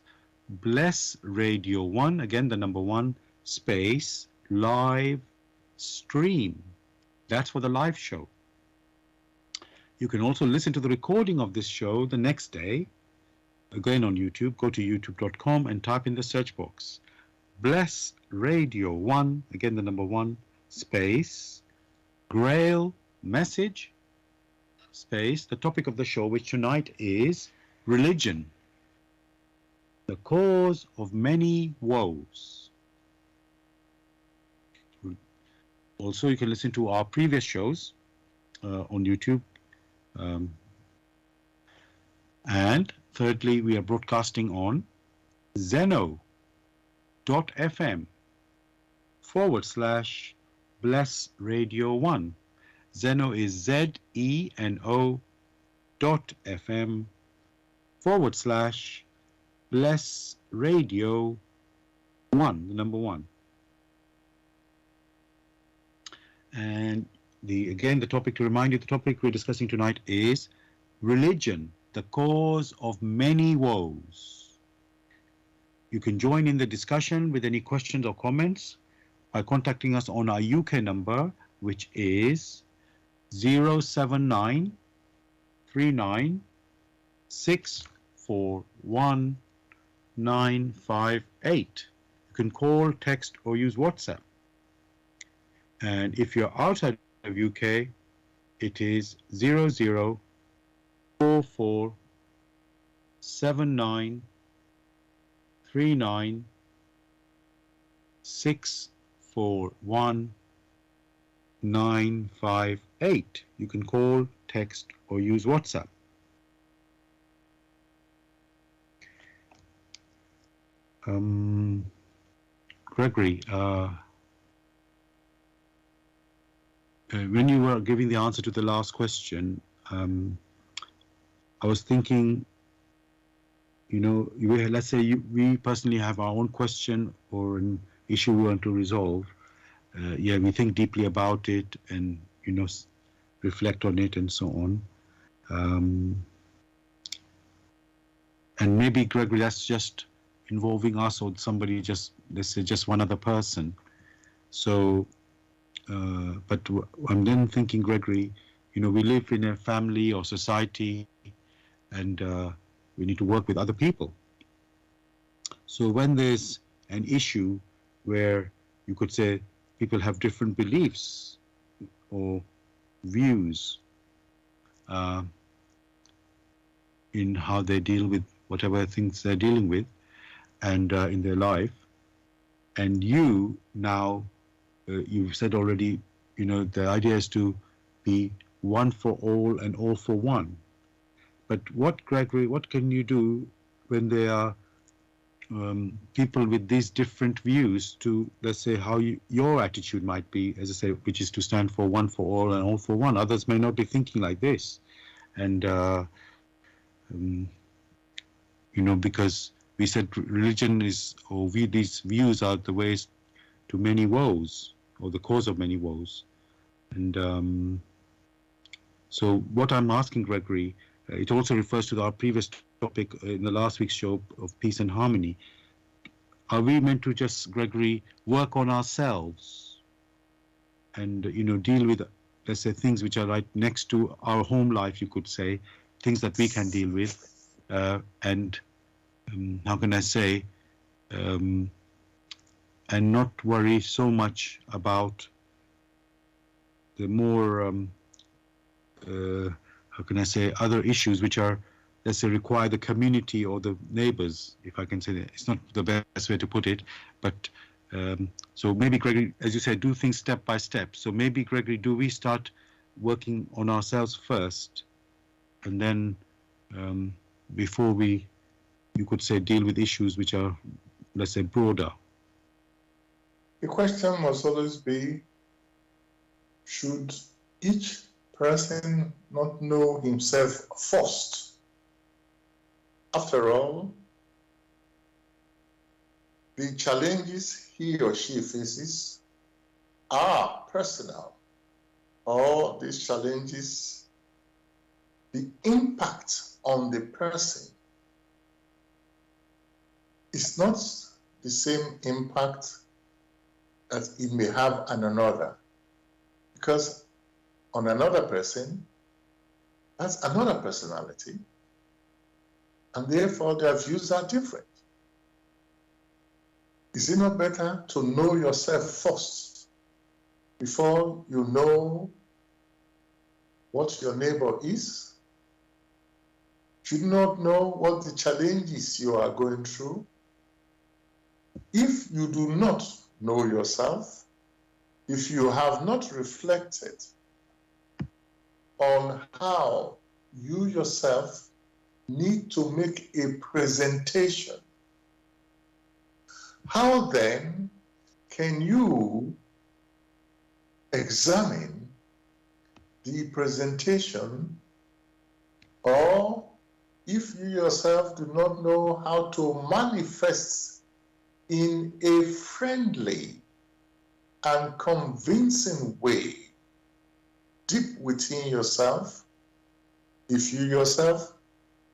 Bless Radio 1, again the number 1, space, live stream. That's for the live show. You can also listen to the recording of this show the next day, again on YouTube. Go to youtube.com and type in the search box Bless Radio 1, again the number 1, space, Grail Message, space, the topic of the show, which tonight is religion, the cause of many woes. Also, you can listen to our previous shows on YouTube. And thirdly, we are broadcasting on Zeno.fm/Bless Radio 1. Zeno is ZENO.fm/Bless Radio 1, the number 1. And the topic, to remind you, the topic we're discussing tonight is religion, the cause of many woes. You can join in the discussion with any questions or comments by contacting us on our UK number, which is 079 39 641 958. You can call, text, or use WhatsApp. And if you're outside of UK, it is 0044 79 39 641 958. You can call, text, or use WhatsApp. Gregory, when you were giving the answer to the last question, I was thinking, let's say we personally have our own question or an issue we want to resolve. We think deeply about it and, reflect on it and so on. And maybe, Gregory, that's just involving us or somebody, let's say just one other person. So, but I'm then thinking, Gregory, we live in a family or society, and we need to work with other people. So when there's an issue where you could say people have different beliefs or views in how they deal with whatever things they're dealing with and in their life. And you now, you've said already, the idea is to be one for all and all for one. But what, Gregory, what can you do when there are people with these different views to, let's say, how your attitude might be, as I say, which is to stand for one for all and all for one. Others may not be thinking like this. And, because we said religion is, or these views are the ways to many woes, or the cause of many woes. And so what I'm asking, Gregory, it also refers to our previous topic in the last week's show of peace and harmony. Are we meant to just, Gregory, work on ourselves and, deal with, let's say, things which are right next to our home life, you could say, things that we can deal with, and how can I say, and not worry so much about the more, how can I say, other issues which are, let's say, require the community or the neighbors, if I can say that. It's not the best way to put it, but so maybe, Gregory, as you said, do things step by step. So maybe, Gregory, do we start working on ourselves first, and then before you could say, deal with issues which are, let's say, broader? The question must always be, should each person not know himself first? After all, the challenges he or she faces are personal, or these challenges, the impact on the person is not the same impact that it may have on another. Because on another person, that's another personality, and therefore their views are different. Is it not better to know yourself first before you know what your neighbor is? Should you not know what the challenges you are going through? If you do not know yourself, if you have not reflected on how you yourself need to make a presentation, how then can you examine the presentation? Or if you yourself do not know how to manifest in a friendly and convincing way deep within yourself, if you yourself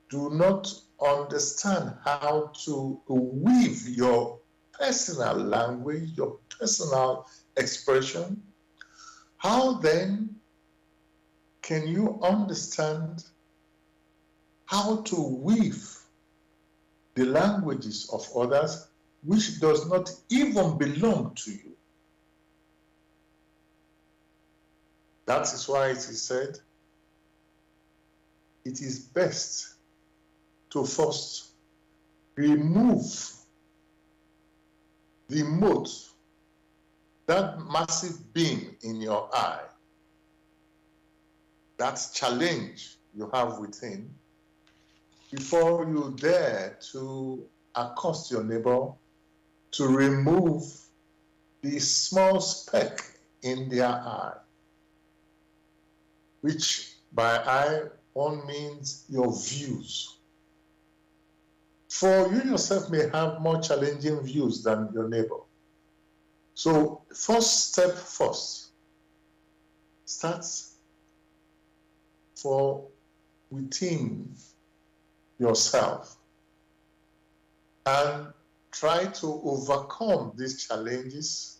do not understand how to weave your personal language, your personal expression, how then can you understand how to weave the languages of others which does not even belong to you? That is why it is said, it is best to first remove the mote, that massive beam in your eye, that challenge you have within, before you dare to accost your neighbor, to remove the small speck in their eye, which by eye one means your views. For you yourself may have more challenging views than your neighbor. So first step first, starts for within yourself and try to overcome these challenges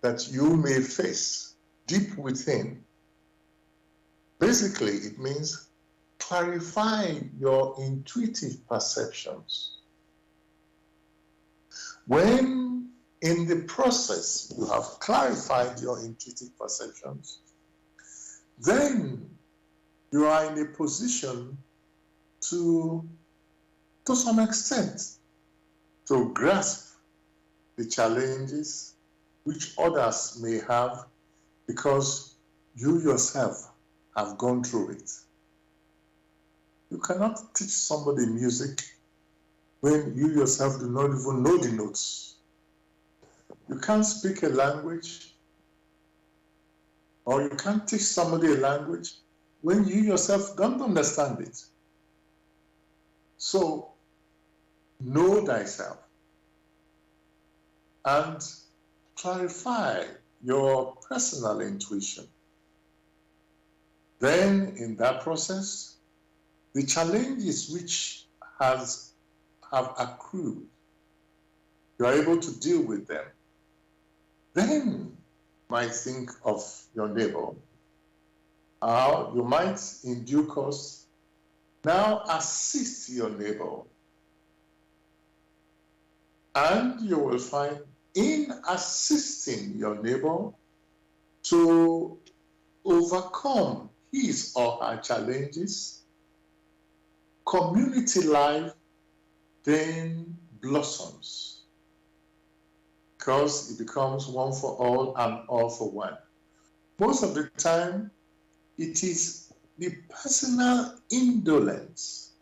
that you may face deep within. Basically, it means clarify your intuitive perceptions. When in the process you have clarified your intuitive perceptions, then you are in a position to some extent, to grasp the challenges which others may have because you yourself have gone through it. You cannot teach somebody music when you yourself do not even know the notes. You can't speak a language, or you can't teach somebody a language when you yourself don't understand it. So, know thyself and clarify your personal intuition. Then, in that process, the challenges which have accrued, you are able to deal with them. Then you might think of your neighbor. You might, in due course, now assist your neighbor. And you will find in assisting your neighbor to overcome his or her challenges, community life then blossoms, because it becomes one for all and all for one. Most of the time, it is the personal indolence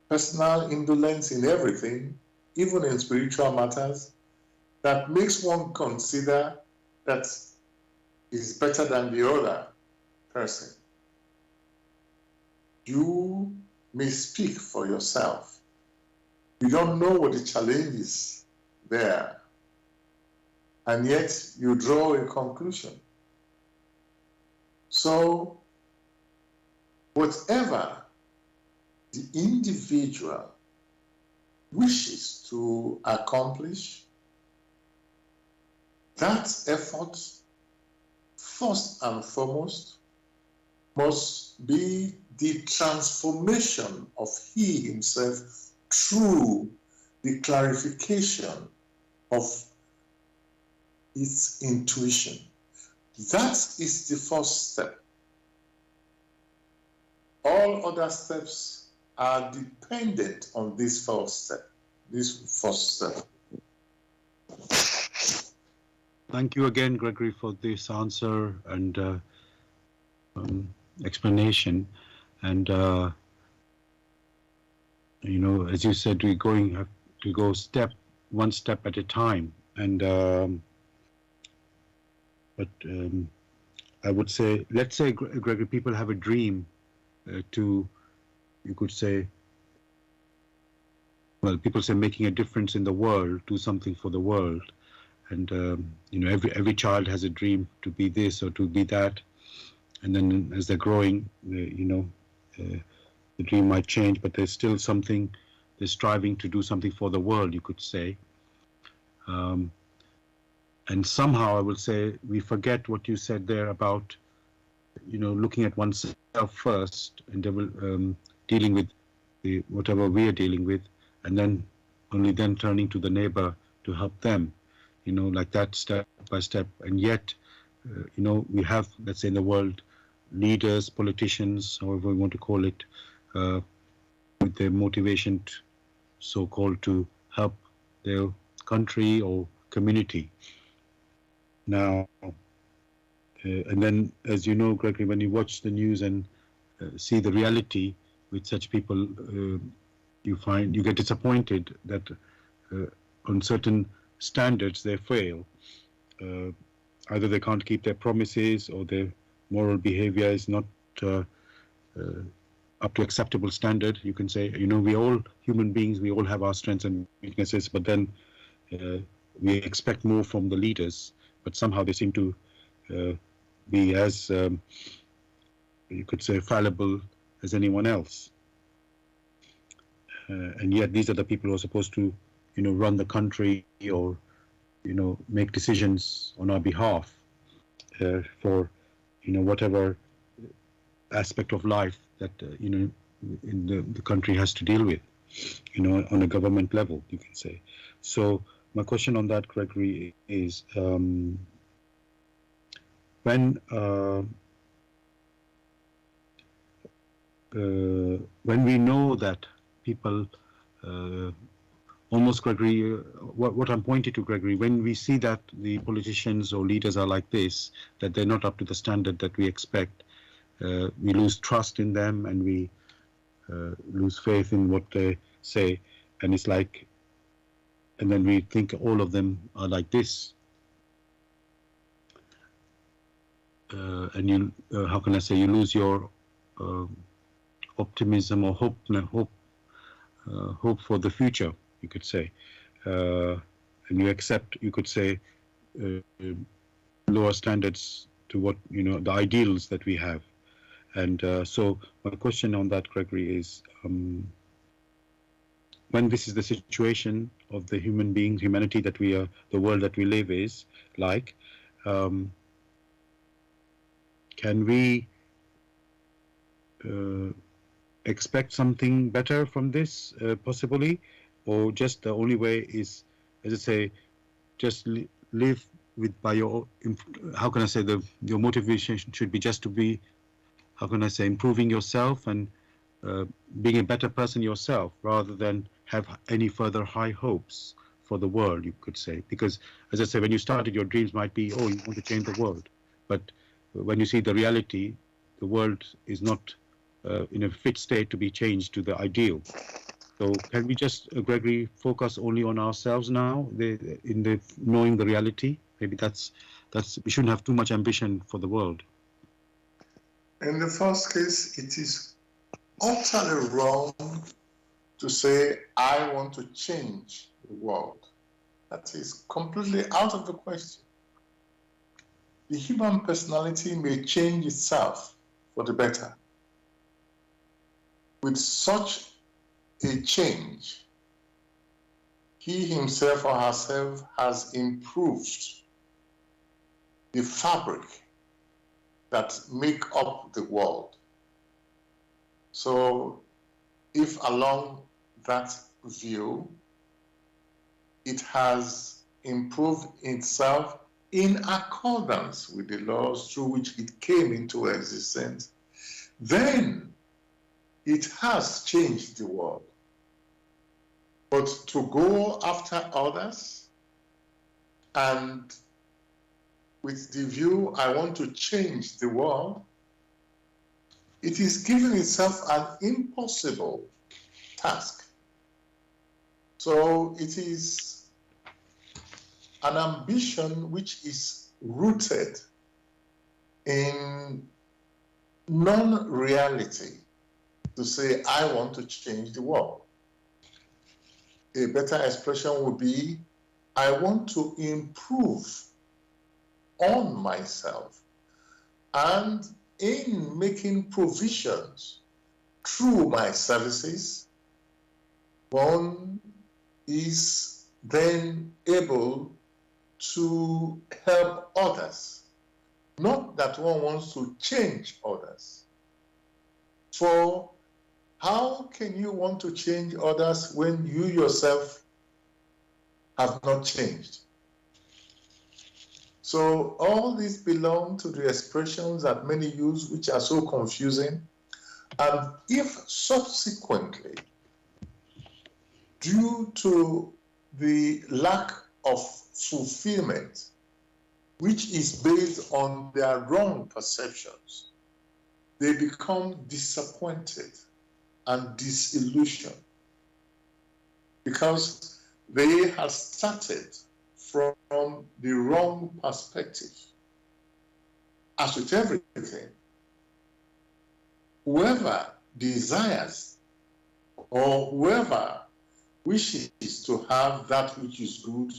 in everything, even in spiritual matters, that makes one consider that is better than the other person. You may speak for yourself. You don't know what the challenge is there, and yet you draw a conclusion. So, whatever the individual wishes to accomplish, that effort, first and foremost, must be the transformation of he himself through the clarification of its intuition. That is the first step. All other steps are dependent on this first step. Thank you again, Gregory, for this answer and explanation. And as you said, have to go one step at a time. And I would say, let's say, Gregory, people have a dream you could say, well, people say making a difference in the world, do something for the world. And every child has a dream to be this or to be that, and then as they're growing, the dream might change, but there's still something. They're striving to do something for the world, you could say. And somehow I will say we forget what you said there about looking at oneself first and dealing with whatever we are dealing with, and then only then turning to the neighbor to help them. Like that, step by step. And yet, we have, let's say in the world, leaders, politicians, however we want to call it, with their motivation, so-called, to help their country or community. Now, and then, as you know, Gregory, when you watch the news and see the reality with such people, you get disappointed that on certain standards they fail. Either they can't keep their promises, or their moral behavior is not up to acceptable standard. You can say, we all human beings, we all have our strengths and weaknesses, but then we expect more from the leaders, but somehow they seem to be as, you could say, fallible as anyone else. And yet these are the people who are supposed to, run the country or, make decisions on our behalf for, whatever aspect of life that, in the country has to deal with, on a government level, you can say. So my question on that, Gregory, is when we know that people almost, Gregory, what I'm pointing to, Gregory, when we see that the politicians or leaders are like this, that they're not up to the standard that we expect, we lose trust in them, and we lose faith in what they say, and it's like, and then we think all of them are like this, and you, how can I say, you lose your optimism or hope for the future, you could say, and you accept, you could say, lower standards to what, the ideals that we have. And so my question on that, Gregory, is when this is the situation of the humanity that we are, the world that we live is like, can we expect something better from this, possibly, or just the only way is, as I say, just live with by your, how can I say, your motivation should be just to be, how can I say, improving yourself and being a better person yourself, rather than have any further high hopes for the world, you could say. Because, as I say, when you started, your dreams might be, oh, you want to change the world, but when you see the reality, the world is not in a fit state to be changed to the ideal. So can we just, Gregory, focus only on ourselves now, in the knowing the reality? Maybe that's we shouldn't have too much ambition for the world. In the first case, it is utterly wrong to say, I want to change the world. That is completely out of the question. The human personality may change itself for the better. With such a change, he himself or herself has improved the fabric that make up the world. So if along that view, it has improved itself in accordance with the laws through which it came into existence, then it has changed the world. But to go after others and with the view, I want to change the world, it is giving itself an impossible task. So it is an ambition which is rooted in non-reality to say, I want to change the world. A better expression would be, I want to improve on myself. And in making provisions through my services, one is then able to help others. Not that one wants to change others. For how can you want to change others when you yourself have not changed? So all these belong to the expressions that many use, which are so confusing. And if subsequently, due to the lack of fulfillment, which is based on their wrong perceptions, they become disappointed and disillusioned because they have started from the wrong perspective. As with everything, whoever desires or whoever wishes to have that which is good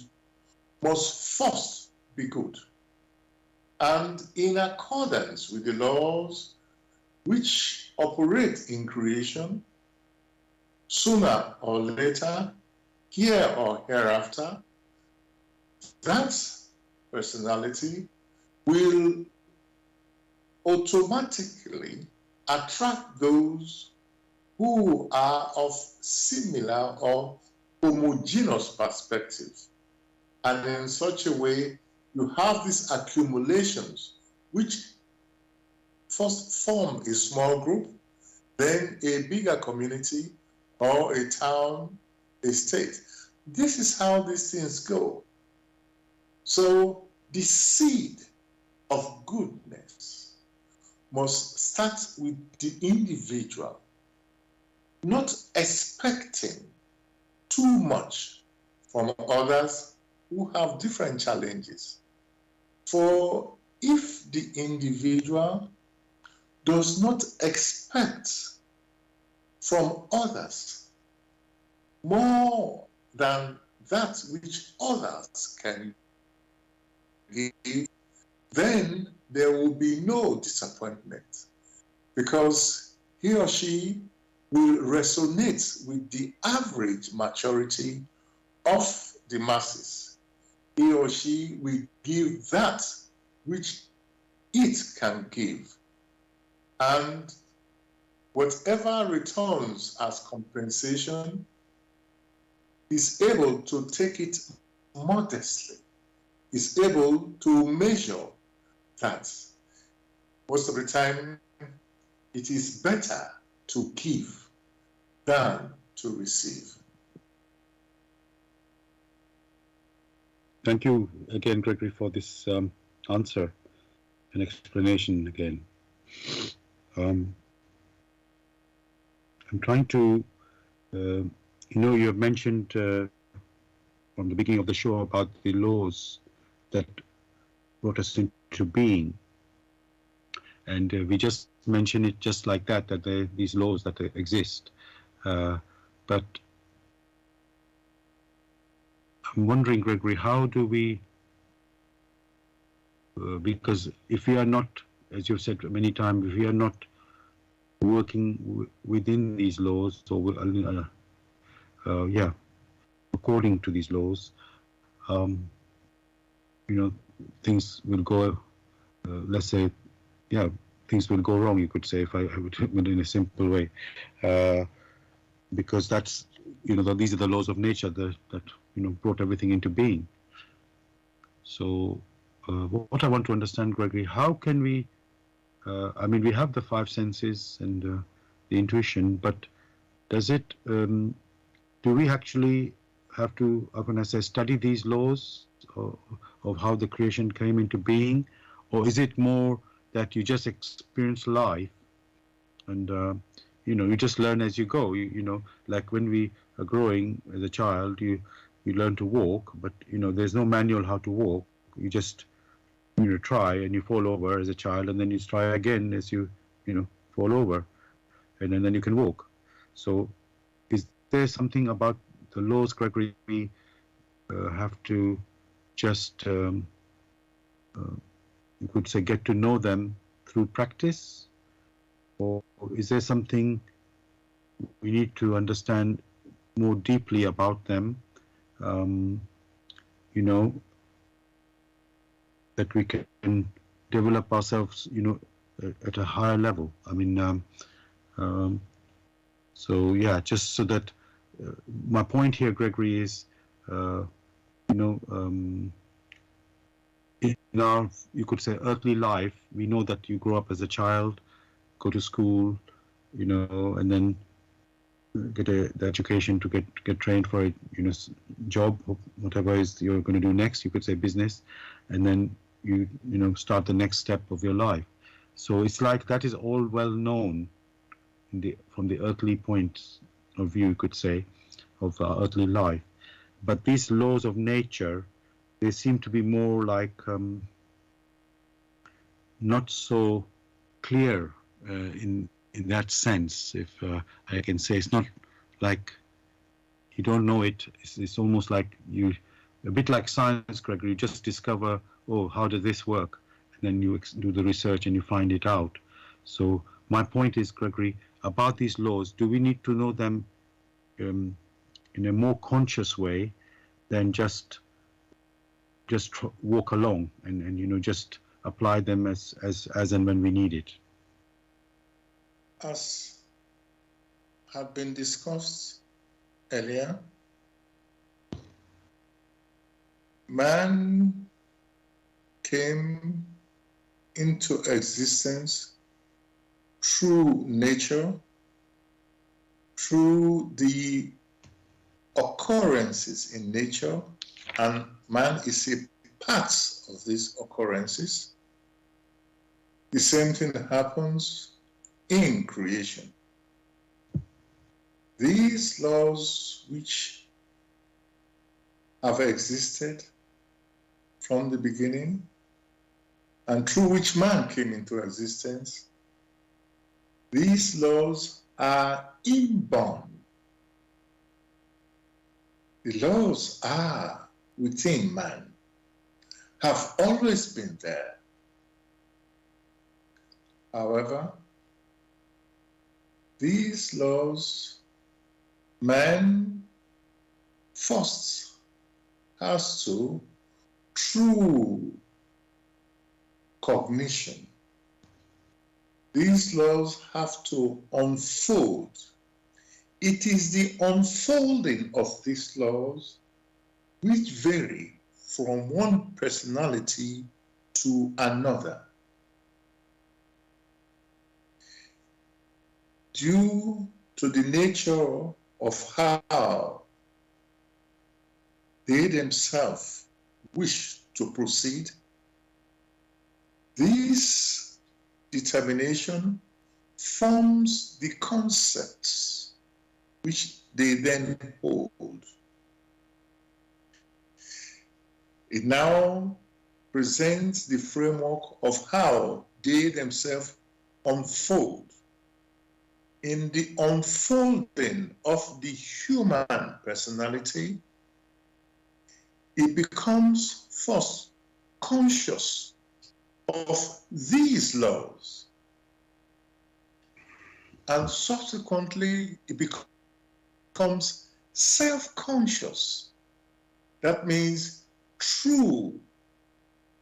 must first be good. And in accordance with the laws which operate in creation, sooner or later, here or hereafter, that personality will automatically attract those who are of similar or homogeneous perspective. And in such a way, you have these accumulations, which first form a small group, then a bigger community, or a town, a state. This is how these things go. So the seed of goodness must start with the individual, not expecting too much from others who have different challenges. For if the individual does not expect from others more than that which others can give, then there will be no disappointment, because he or she will resonate with the average maturity of the masses. He or she will give that which it can give. And whatever returns as compensation is able to take it modestly, is able to measure that. Most of the time, it is better to give than to receive. Thank you again, Gregory, for this answer and explanation again. I'm trying to, you have mentioned from the beginning of the show about the laws that brought us into being. And we just mentioned it just like that, these laws that exist. But I'm wondering, Gregory, how do we, because if we are not, as you've said many times, if we are not working within these laws, or according to these laws, things will go, let's say, things will go wrong, you could say, if I would put it in a simple way, because that's, these are the laws of nature that brought everything into being. So what I want to understand, Gregory, how can we, we have the five senses and the intuition, but does it, do we actually have to, how can I say, study these laws of how the creation came into being, or is it more that you just experience life and you just learn as you go? Like when we are growing as a child, you learn to walk, but there's no manual how to walk. You just try, and you fall over as a child, and then you try again as you fall over, and then you can walk. So is there something about the laws, Gregory, we have to just you could say get to know them through practice, or is there something we need to understand more deeply about them, that we can develop ourselves at a higher level? Just so that my point here, Gregory, is in our, you could say, earthly life, we know that you grow up as a child, go to school, and then get the education to get trained for a job, whatever is you're going to do next, you could say business, and then you start the next step of your life. So it's like that is all well known from the earthly point of view, you could say, of our earthly life. But these laws of nature, they seem to be more like not so clear in that sense, if I can say. It's not like you don't know it. It's almost like a bit like science, Gregory. You just discover, oh, how does this work? And then you do the research and you find it out. So my point is, Gregory, about these laws, do we need to know them in a more conscious way than just walk along and just apply them as and when we need it? As had been discussed earlier, man came into existence through nature, through the occurrences in nature, and man is a part of these occurrences. The same thing happens in creation. These laws which have existed from the beginning and through which man came into existence, these laws are inborn. The laws are within man, have always been there. However, these laws, man first has to, through cognition, these laws have to unfold. It is the unfolding of these laws which vary from one personality to another. Due to the nature of how they themselves wish to proceed, this determination forms the concepts which they then hold. It now presents the framework of how they themselves unfold. In the unfolding of the human personality, it becomes first conscious of these laws, and subsequently it becomes self-conscious. That means through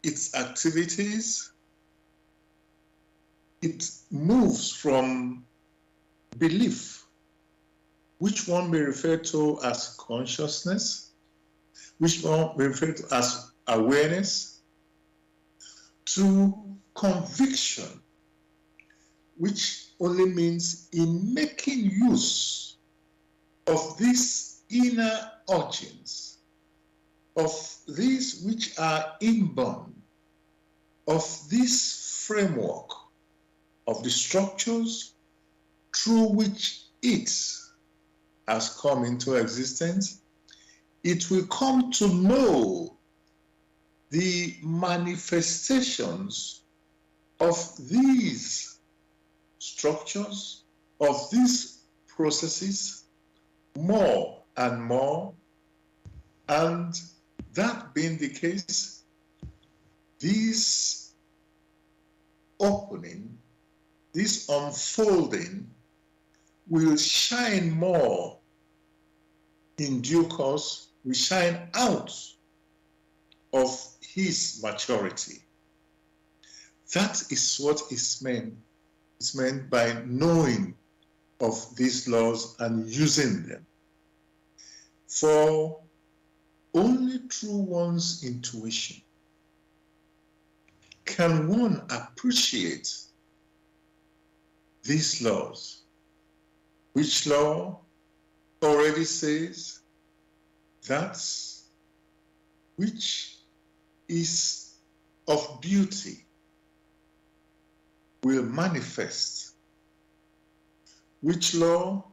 its activities, it moves from belief, which one may refer to as consciousness, which one may refer to as awareness, to conviction, which only means in making use of these inner urgings, of these which are inborn, of this framework, of the structures through which it has come into existence, it will come to know the manifestations of these structures, of these processes, more and more. And that being the case, this opening, this unfolding will shine more in due course, will shine out of his maturity. That is what is meant. It's meant by knowing of these laws and using them. For only through one's intuition can one appreciate these laws. Which law already says that which is of beauty will manifest. Which law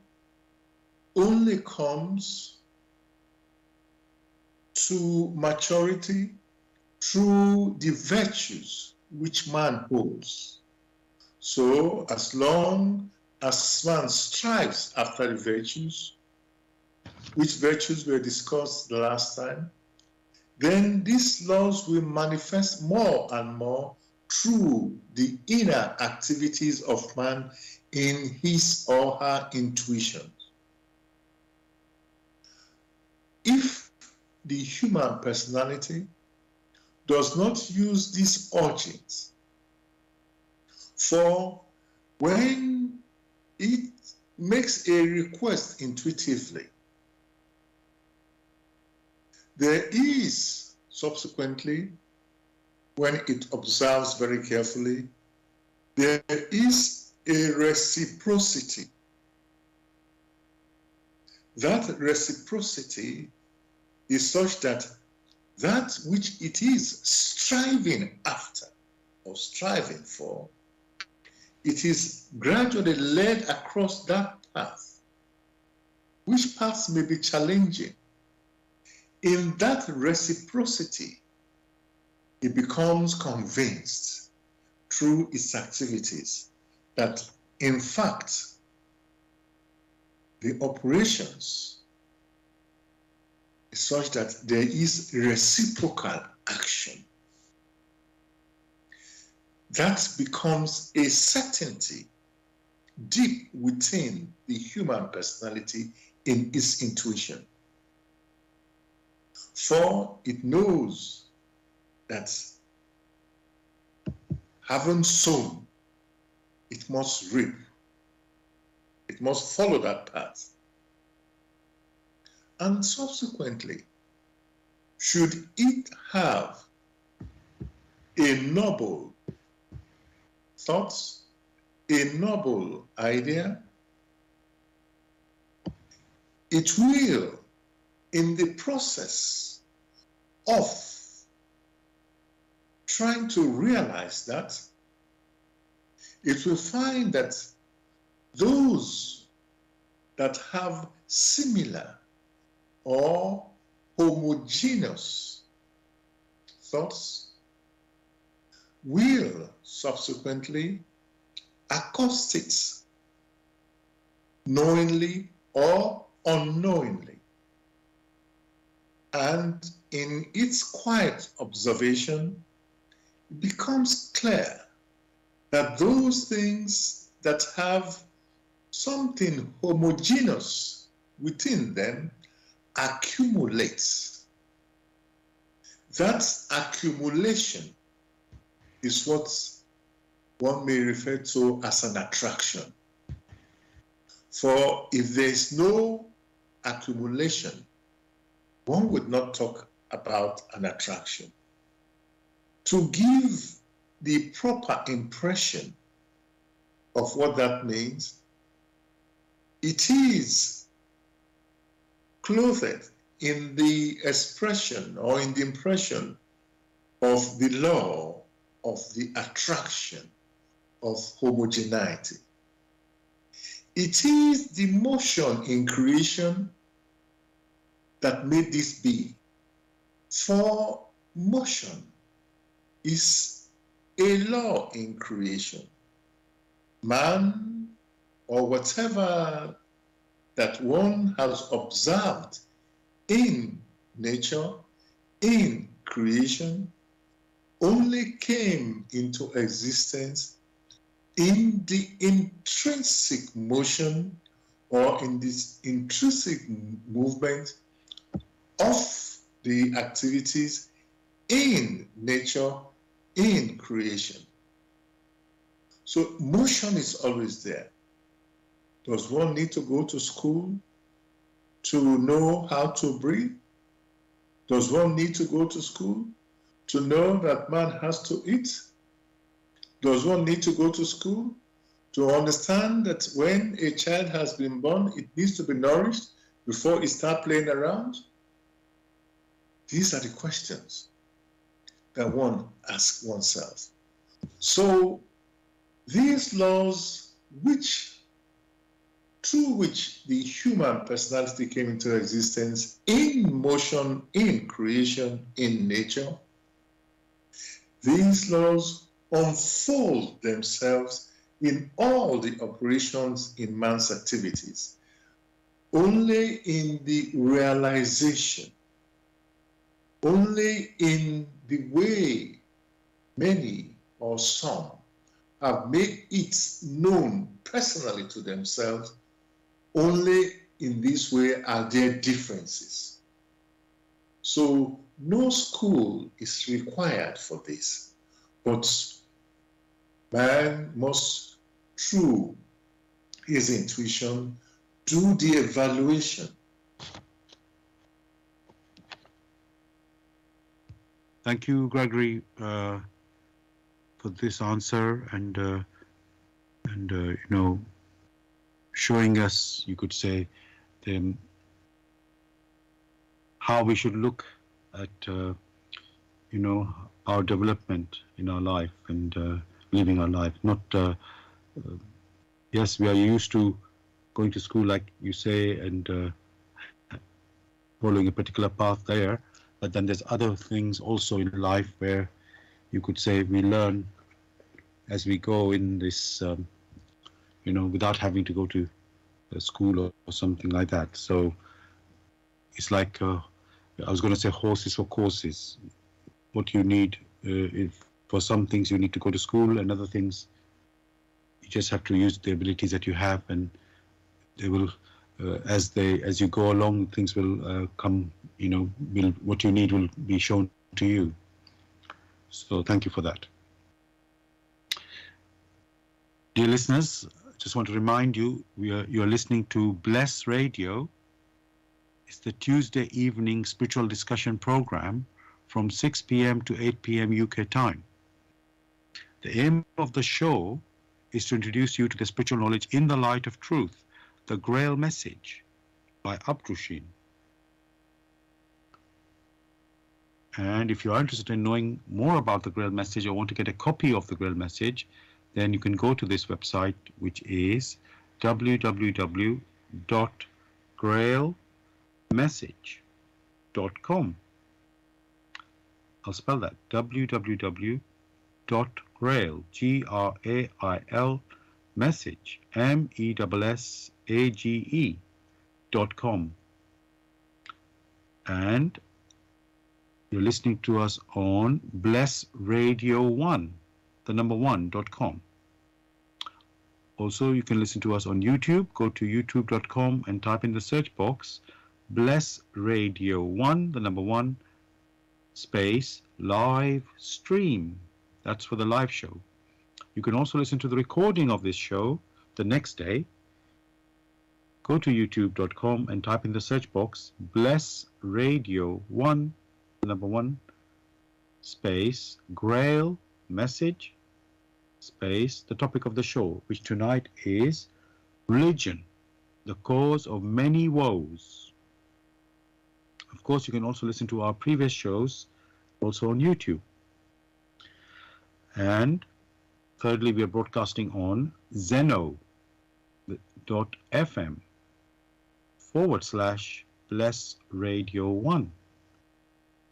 only comes to maturity through the virtues which man holds. So as long as man strives after the virtues, which virtues were discussed the last time, then these laws will manifest more and more through the inner activities of man in his or her intuition. If the human personality does not use these urgings, for when it makes a request intuitively, there is subsequently, when it observes very carefully, there is a reciprocity. That reciprocity is such that that which it is striving after or striving for, it is gradually led across that path, which paths may be challenging. In that reciprocity, it becomes convinced through its activities that, in fact, the operations is such that there is reciprocal action. That becomes a certainty deep within the human personality in its intuition. For it knows that having sown, it must reap. It must follow that path. And subsequently, should it have a noble thought, a noble idea, it will, in the process of trying to realize that, it will find that those that have similar or homogeneous thoughts will subsequently accost it, knowingly or unknowingly. And in its quiet observation, it becomes clear that those things that have something homogeneous within them accumulates. That accumulation is what one may refer to as an attraction. For if there is no accumulation, one would not talk about an attraction. To give the proper impression of what that means, it is clothed in the expression or in the impression of the law of the attraction of homogeneity. It is the motion in creation that made this be. For motion is a law in creation. Man, or whatever that one has observed in nature, in creation, only came into existence in the intrinsic motion or in this intrinsic movement of the activities in nature, in creation. So motion is always there. Does one need to go to school to know how to breathe? Does one need to go to school to know that man has to eat? Does one need to go to school to understand that when a child has been born, it needs to be nourished before it starts playing around? These are the questions that one asks oneself. So these laws through which the human personality came into existence in motion, in creation, in nature, these laws unfold themselves in all the operations in man's activities. Only in the realization, only in the way many or some have made it known personally to themselves, only in this way are there differences. So no school is required for this, but man must, through his intuition, do the evaluation. Thank you, Gregory, for this answer and showing us, you could say, how we should look at our development in our life and living our life. Not yes, we are used to going to school, like you say, and following a particular path there, but then there's other things also in life where you could say we learn as we go in this, without having to go to school or something like that. So it's like, I was going to say horses for courses. What you need, for some things you need to go to school, and other things you just have to use the abilities that you have, and they will, as you go along, things will come, what you need will be shown to you. So thank you for that. Dear listeners, just want to remind you, you're listening to Bless Radio. It's the Tuesday evening spiritual discussion program from 6 p.m. to 8 p.m. UK time. The aim of the show is to introduce you to the spiritual knowledge in the light of truth, the Grail Message by Abdushin. And if you are interested in knowing more about the Grail Message or want to get a copy of the Grail Message, then you can go to this website, which is www.grailmessage.com. I'll spell that, www.grail, Grail, message, MESSAGE.com. And you're listening to us on Bless Radio 1, the number 1.com. Also, you can listen to us on YouTube. Go to youtube.com and type in the search box Bless Radio 1, the number 1, space, live stream. That's for the live show. You can also listen to the recording of this show the next day. Go to youtube.com and type in the search box Bless Radio 1, the number 1, space, Grail Message, space, the topic of the show, which tonight is religion, the cause of many woes. Of course, you can also listen to our previous shows also on YouTube. And thirdly, we are broadcasting on Zeno.fm/Bless Radio 1.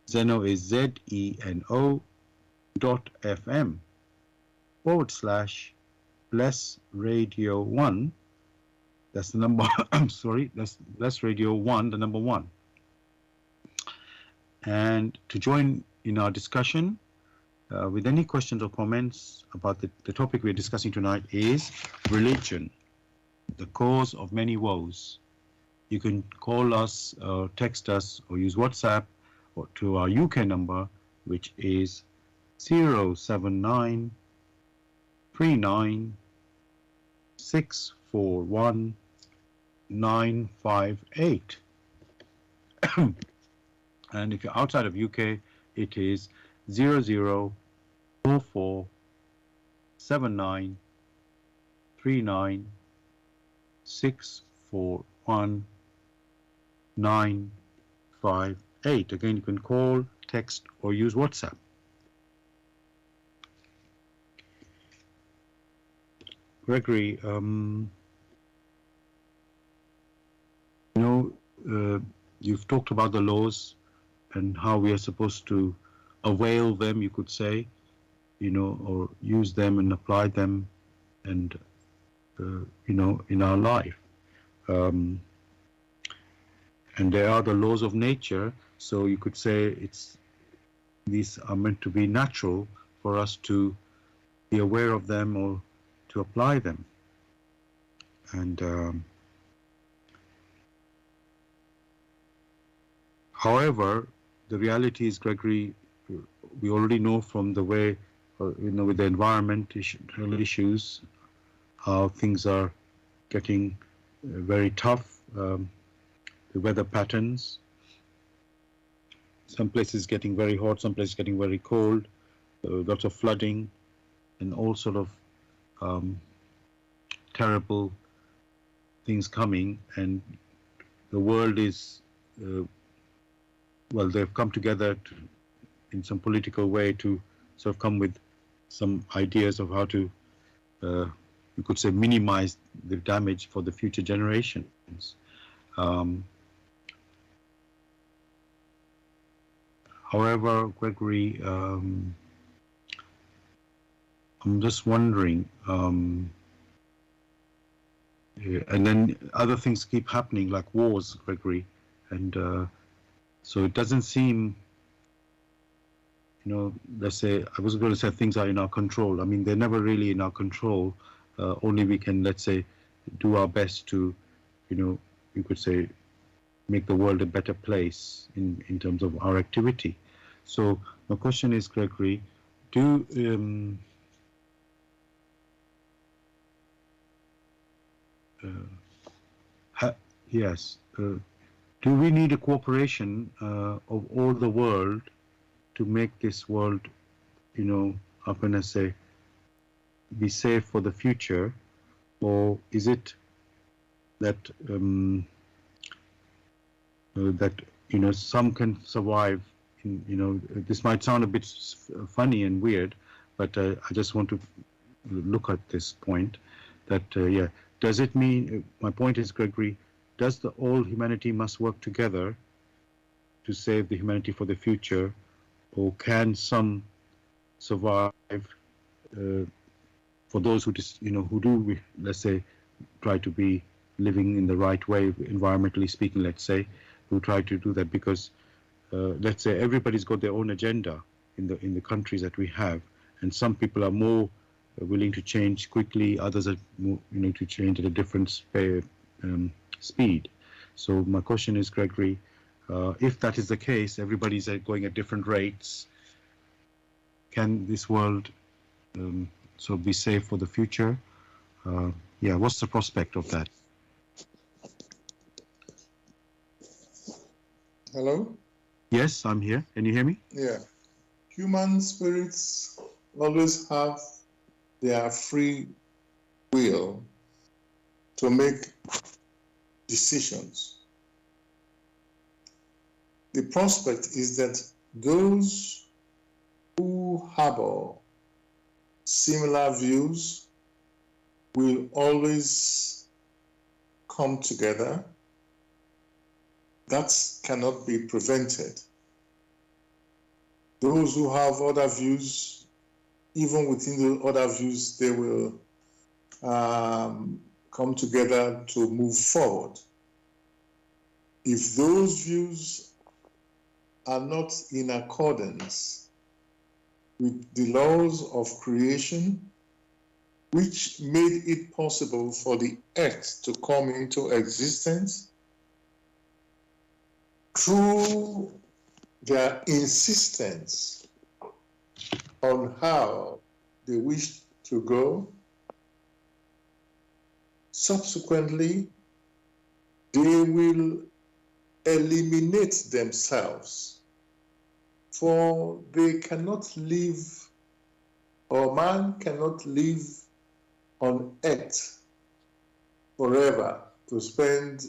Zeno is ZENO.fm/Bless Radio 1. That's the number, I'm sorry, that's Bless Radio 1, the number 1. And to join in our discussion with any questions or comments about the topic we're discussing tonight is religion, the cause of many woes. You can call us, text us, or use WhatsApp or to our UK number, which is 079 39 641 958. And if you're outside of UK, it is 0044 79 39 641 958. Again, you can call, text, or use WhatsApp. Gregory, you've talked about the laws and how we are supposed to avail them, you could say, or use them and apply them, and in our life. And there are the laws of nature, so you could say these are meant to be natural for us to be aware of them or to apply them. And however, the reality is, Gregory, we already know from the way, with the environment issues, how things are getting very tough, the weather patterns. some places getting very hot, some places getting very cold, lots of flooding, and all sort of terrible things coming. And the world is, well, they've come together in some political way to sort of come with some ideas of how to, you could say, minimize the damage for the future generations. However, Gregory, I'm just wondering, and then other things keep happening, like wars, Gregory, and so it doesn't seem, let's say, I was going to say things are in our control. I mean, they're never really in our control. Only we can, let's say, do our best to, you could say, make the world a better place in terms of our activity. So my question is, Gregory, do we need a cooperation of all the world to make this world, how can I say, be safe for the future? Or is it that some can survive this might sound a bit funny and weird, but I just want to look at this point that does it mean, my point is, Gregory, does the all humanity must work together to save the humanity for the future, or can some survive for those who who do, let's say, try to be living in the right way, environmentally speaking, let's say, who try to do that? Because let's say everybody's got their own agenda in the countries that we have, and some people are more willing to change quickly, others are more, to change at a different speed. So my question is, Gregory, if that is the case, everybody's going at different rates, can this world so be safe for the future? What's the prospect of that? Hello? Yes, I'm here. Can you hear me? Yeah. Human spirits always have their free will to make decisions. The prospect is that those who harbor similar views will always come together. That cannot be prevented. Those who have other views, even within the other views, they will come together to move forward. If those views are not in accordance with the laws of creation, which made it possible for the earth to come into existence, through their insistence on how they wish to go, subsequently, they will eliminate themselves, for they cannot live, or man cannot live on earth forever to spend,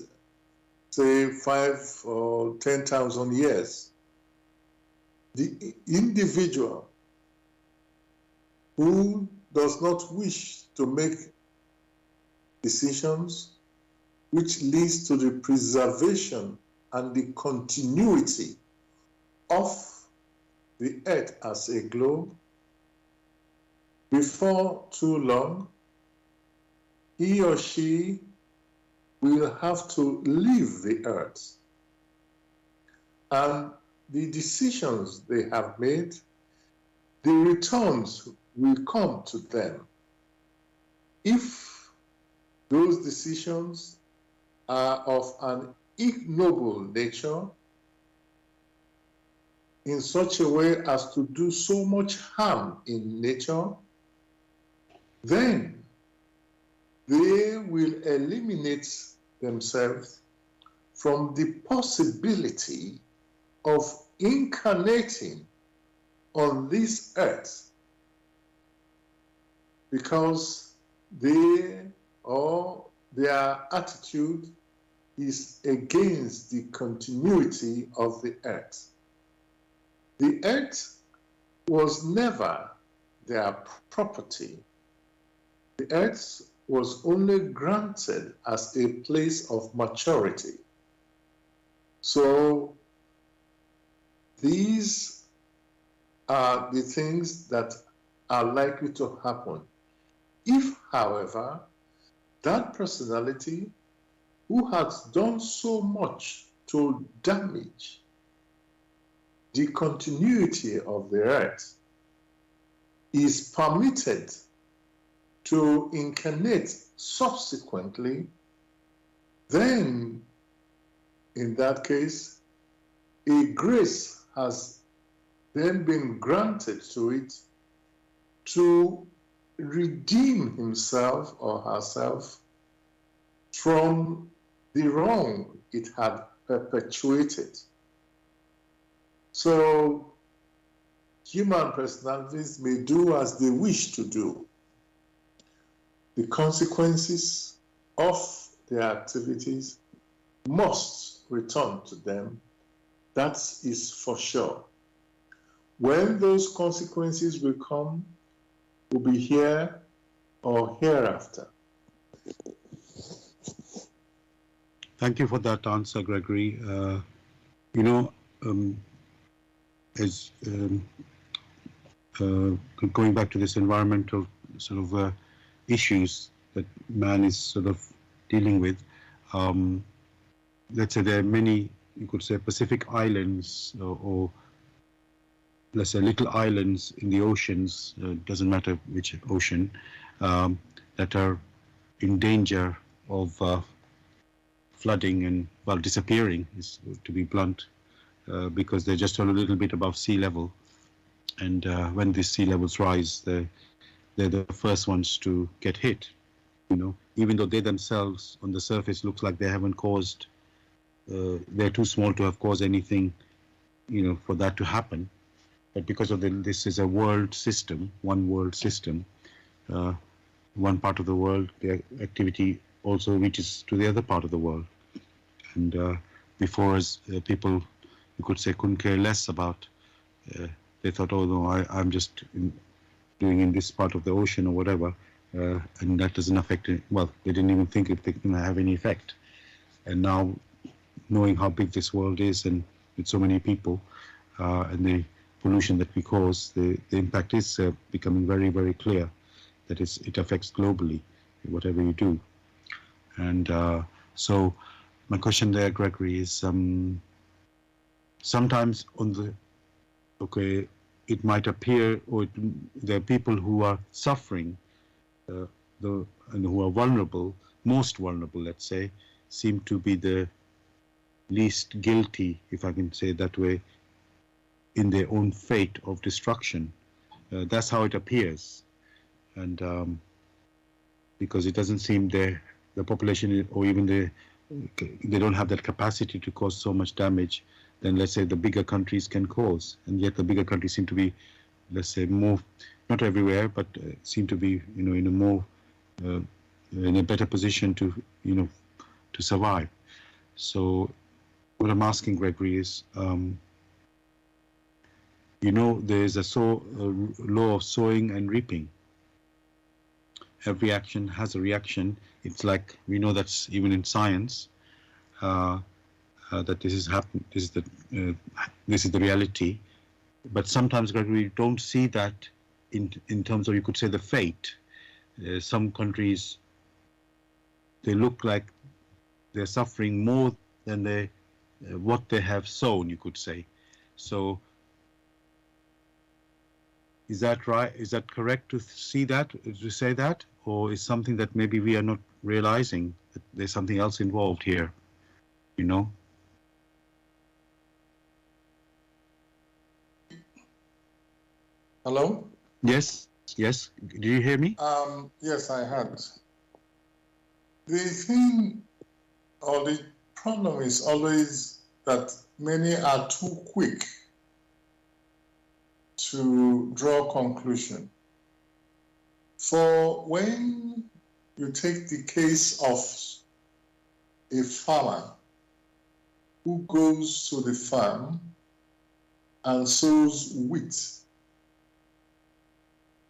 say, 5 or 10,000 years. The individual who does not wish to make decisions which leads to the preservation and the continuity of the earth as a globe, before too long, he or she will have to leave the earth. And the decisions they have made, the returns will come to them. If those decisions are of an ignoble nature, in such a way as to do so much harm in nature, then they will eliminate themselves from the possibility of incarnating on this earth because their attitude is against the continuity of the earth. The earth was never their property. The earth was only granted as a place of maturity. So these are the things that are likely to happen. If, however, that personality who has done so much to damage the continuity of the earth is permitted to incarnate subsequently, then in that case, a grace has then been granted to it to redeem himself or herself from the wrong it had perpetuated. So human personalities may do as they wish to do. The consequences of their activities must return to them. That is for sure. When those consequences will come, will be here or hereafter. Thank you for that answer, Gregory. As going back to this environmental sort of issues that man is sort of dealing with, let's say there are many, you could say, Pacific islands or let's say little islands in the oceans, doesn't matter which ocean, that are in danger of flooding and, well, disappearing, is to be blunt, because they're just a little bit above sea level. And when these sea levels rise, they're the first ones to get hit, even though they themselves on the surface looks like they haven't caused, they're too small to have caused anything, for that to happen. But because of this is a world system, one world system, one part of the world, the activity also reaches to the other part of the world. And before, as people, you could say, couldn't care less about, they thought, oh no, I'm just doing in this part of the ocean or whatever, and that doesn't affect it. Well, they didn't even think it can have any effect. And now, knowing how big this world is and with so many people, and the pollution that we cause, the impact is becoming very, very clear, that it affects globally, whatever you do. And so my question there, Gregory, is sometimes it might appear, or there are people who are suffering, and who are vulnerable, most vulnerable, let's say, seem to be the least guilty, if I can say it that way, in their own fate of destruction. That's how it appears. And because it doesn't seem the population, or even they don't have that capacity to cause so much damage than, let's say, the bigger countries can cause. And yet the bigger countries seem to be, let's say, more, not everywhere, but seem to be, in a more, in a better position to, to survive. So what I'm asking, Gregory, is, there's a law of sowing and reaping. Every action has a reaction. It's like, we know that's even in science, that this is happening. This is the reality. But sometimes, Gregory, we don't see that in terms of, you could say, the fate. Some countries, they look like they're suffering more than what they have sown, you could say. So, is that right? Is that correct to see that, to say that? Or is something that maybe we are not realizing that there's something else involved here, Hello? Yes. Do you hear me? Yes, I heard. The thing or the problem is always that many are too quick to draw conclusion. For when you take the case of a farmer who goes to the farm and sows wheat,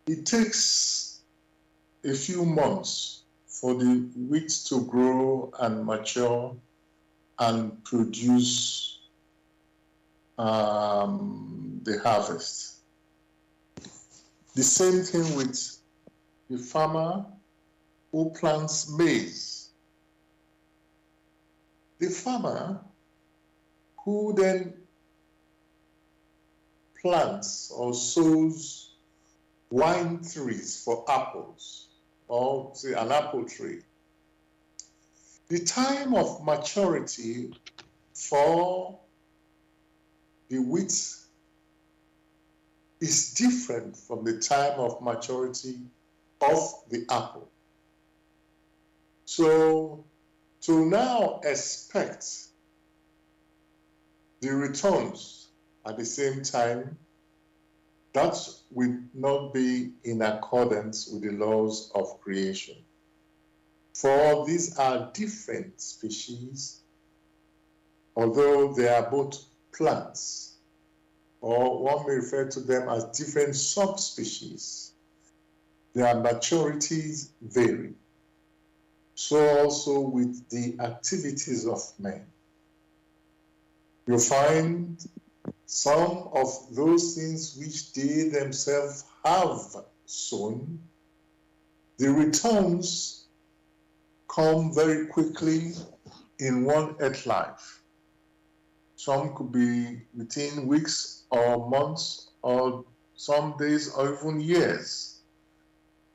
it takes a few months for the wheat to grow and mature and produce the harvest. The same thing with the farmer who plants maize. The farmer who then plants or sows wine trees for apples, or say an apple tree. The time of maturity for the wheat is different from the time of maturity of the apple. So to now expect the returns at the same time, that will not be in accordance with the laws of creation. For these are different species, although they are both plants, or one may refer to them as different subspecies. Their maturities vary. So also with the activities of men. You find some of those things which they themselves have sown, the returns come very quickly in one earth life. Some could be within weeks or months or some days or even years.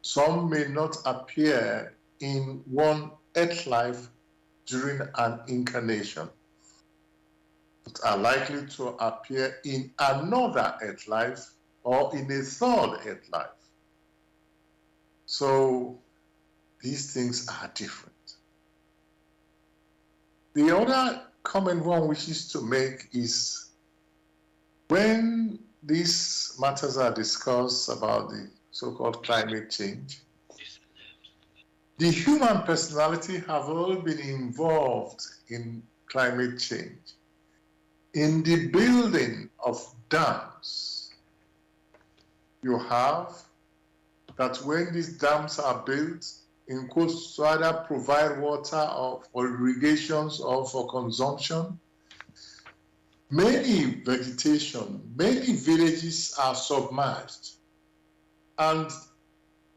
Some may not appear in one earth life during an incarnation, but are likely to appear in another earth life or in a third earth life. So these things are different. The other comment one wishes to make is when these matters are discussed about the so-called climate change, the human personality have all been involved in climate change, in the building of dams. You have that when these dams are built, in quotes, to either provide water or for irrigations or for consumption, many vegetation, many villages are submerged. And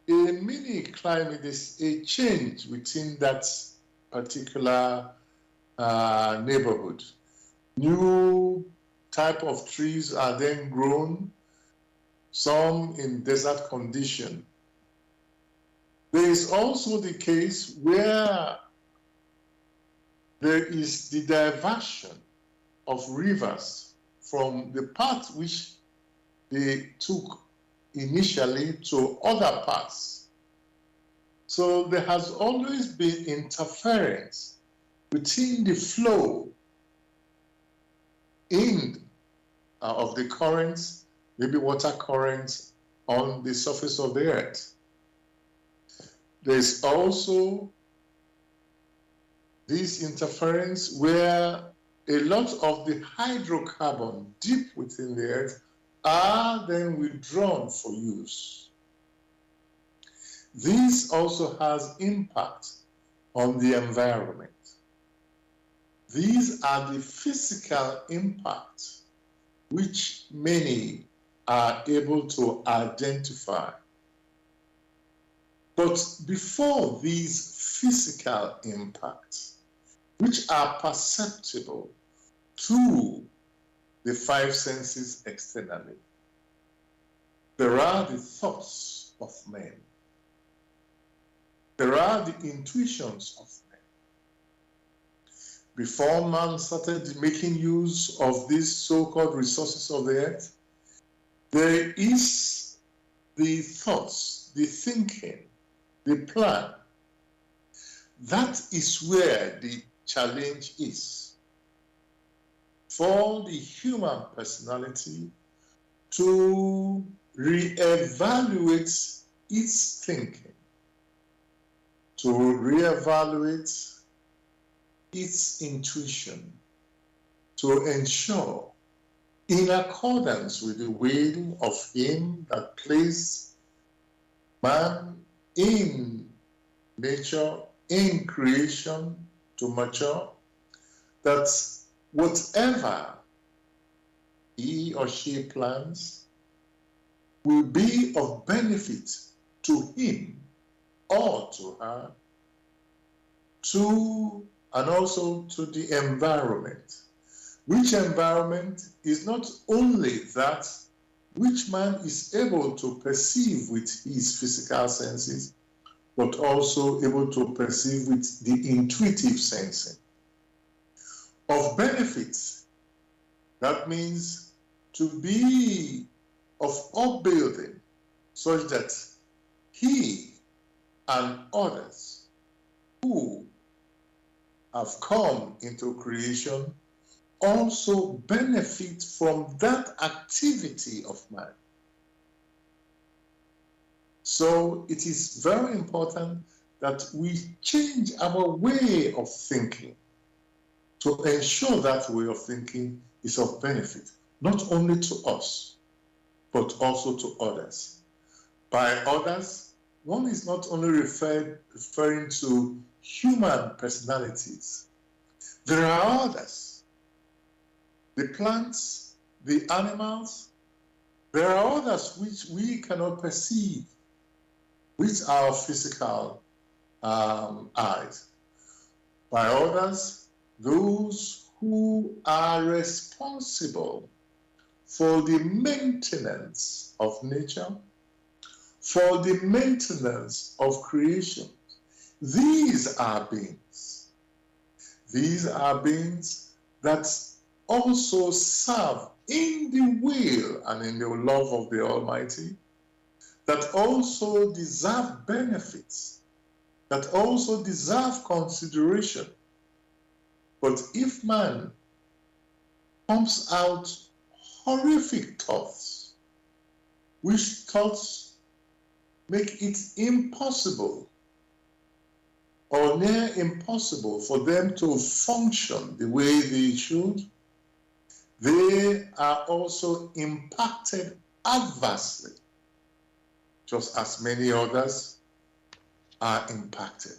in a mini climate, there's a change within that particular neighborhood. New type of trees are then grown, some in desert condition. There is also the case where there is the diversion of rivers from the path which they took initially to other paths. So there has always been interference between the flow of the currents, maybe water currents on the surface of the earth. There's also this interference where a lot of the hydrocarbon deep within the earth are then withdrawn for use. This also has impact on the environment. These are the physical impacts which many are able to identify. But before these physical impacts, which are perceptible to the five senses externally, there are the thoughts of men. There are the intuitions of men. Before man started making use of these so-called resources of the earth, there is the thoughts, the thinking, the plan. That is where the challenge is. For the human personality to reevaluate its thinking, to reevaluate its intuition, to ensure, in accordance with the will of Him that placed man in nature, in creation to mature, that whatever he or she plans will be of benefit to him or to her, and also to the environment. Which environment is not only that which man is able to perceive with his physical senses, but also able to perceive with the intuitive sensing. Of benefits, that means to be of upbuilding, such that he and others who have come into creation also benefit from that activity of man. So it is very important that we change our way of thinking to ensure that way of thinking is of benefit, not only to us, but also to others. By others, one is not only referring to human personalities. There are others. The plants, the animals, there are others which we cannot perceive with our physical eyes. By others, those who are responsible for the maintenance of nature, for the maintenance of creation. These are beings. These are beings that also serve in the will and in the love of the Almighty, that also deserve benefits, that also deserve consideration. But if man pumps out horrific thoughts, which thoughts make it impossible or near impossible for them to function the way they should, they are also impacted adversely, just as many others are impacted.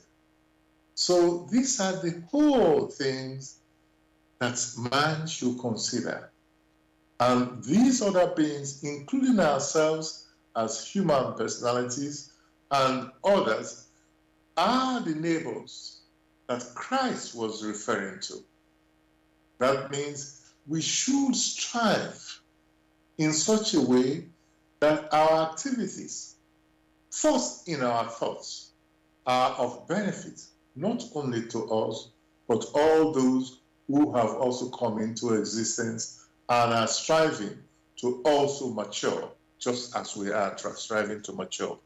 So these are the whole things that man should consider. And these other beings, including ourselves as human personalities and others, are the neighbors that Christ was referring to. That means we should strive in such a way that our activities, first in our thoughts, are of benefit, not only to us, but all those who have also come into existence and are striving to also mature, just as we are striving to mature.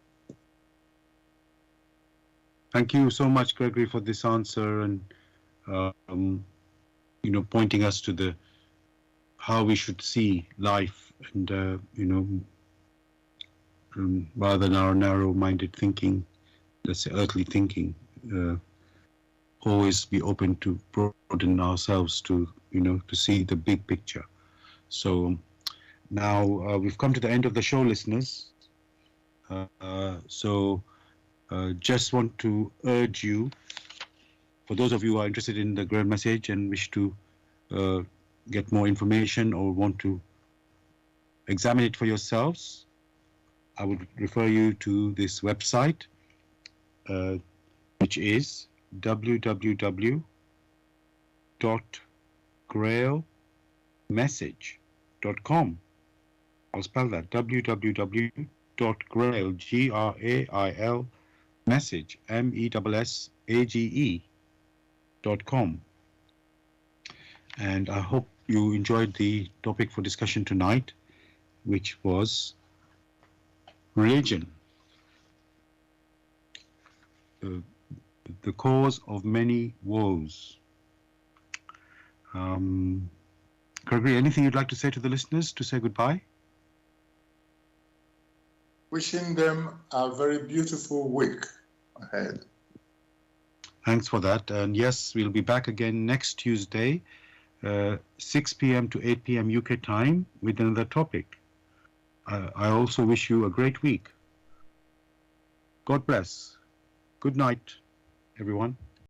Thank you so much, Gregory, for this answer and pointing us to how we should see life and rather than our narrow-minded thinking, let's say earthly thinking. Always be open to broaden ourselves to see the big picture. So now we've come to the end of the show, listeners. Just want to urge you, for those of you who are interested in the Grail Message and wish to get more information or want to examine it for yourselves, I would refer you to this website, which is www.grailmessage.com. I'll spell that, www.grail, Grail, message, message.com. And I hope you enjoyed the topic for discussion tonight, which was religion, the cause of many woes. Gregory, anything you'd like to say to the listeners to say goodbye? Wishing them a very beautiful week ahead. Thanks for that. And yes, we'll be back again next Tuesday, 6 p.m. to 8 p.m. UK time with another topic. I also wish you a great week. God bless. Good night, everyone.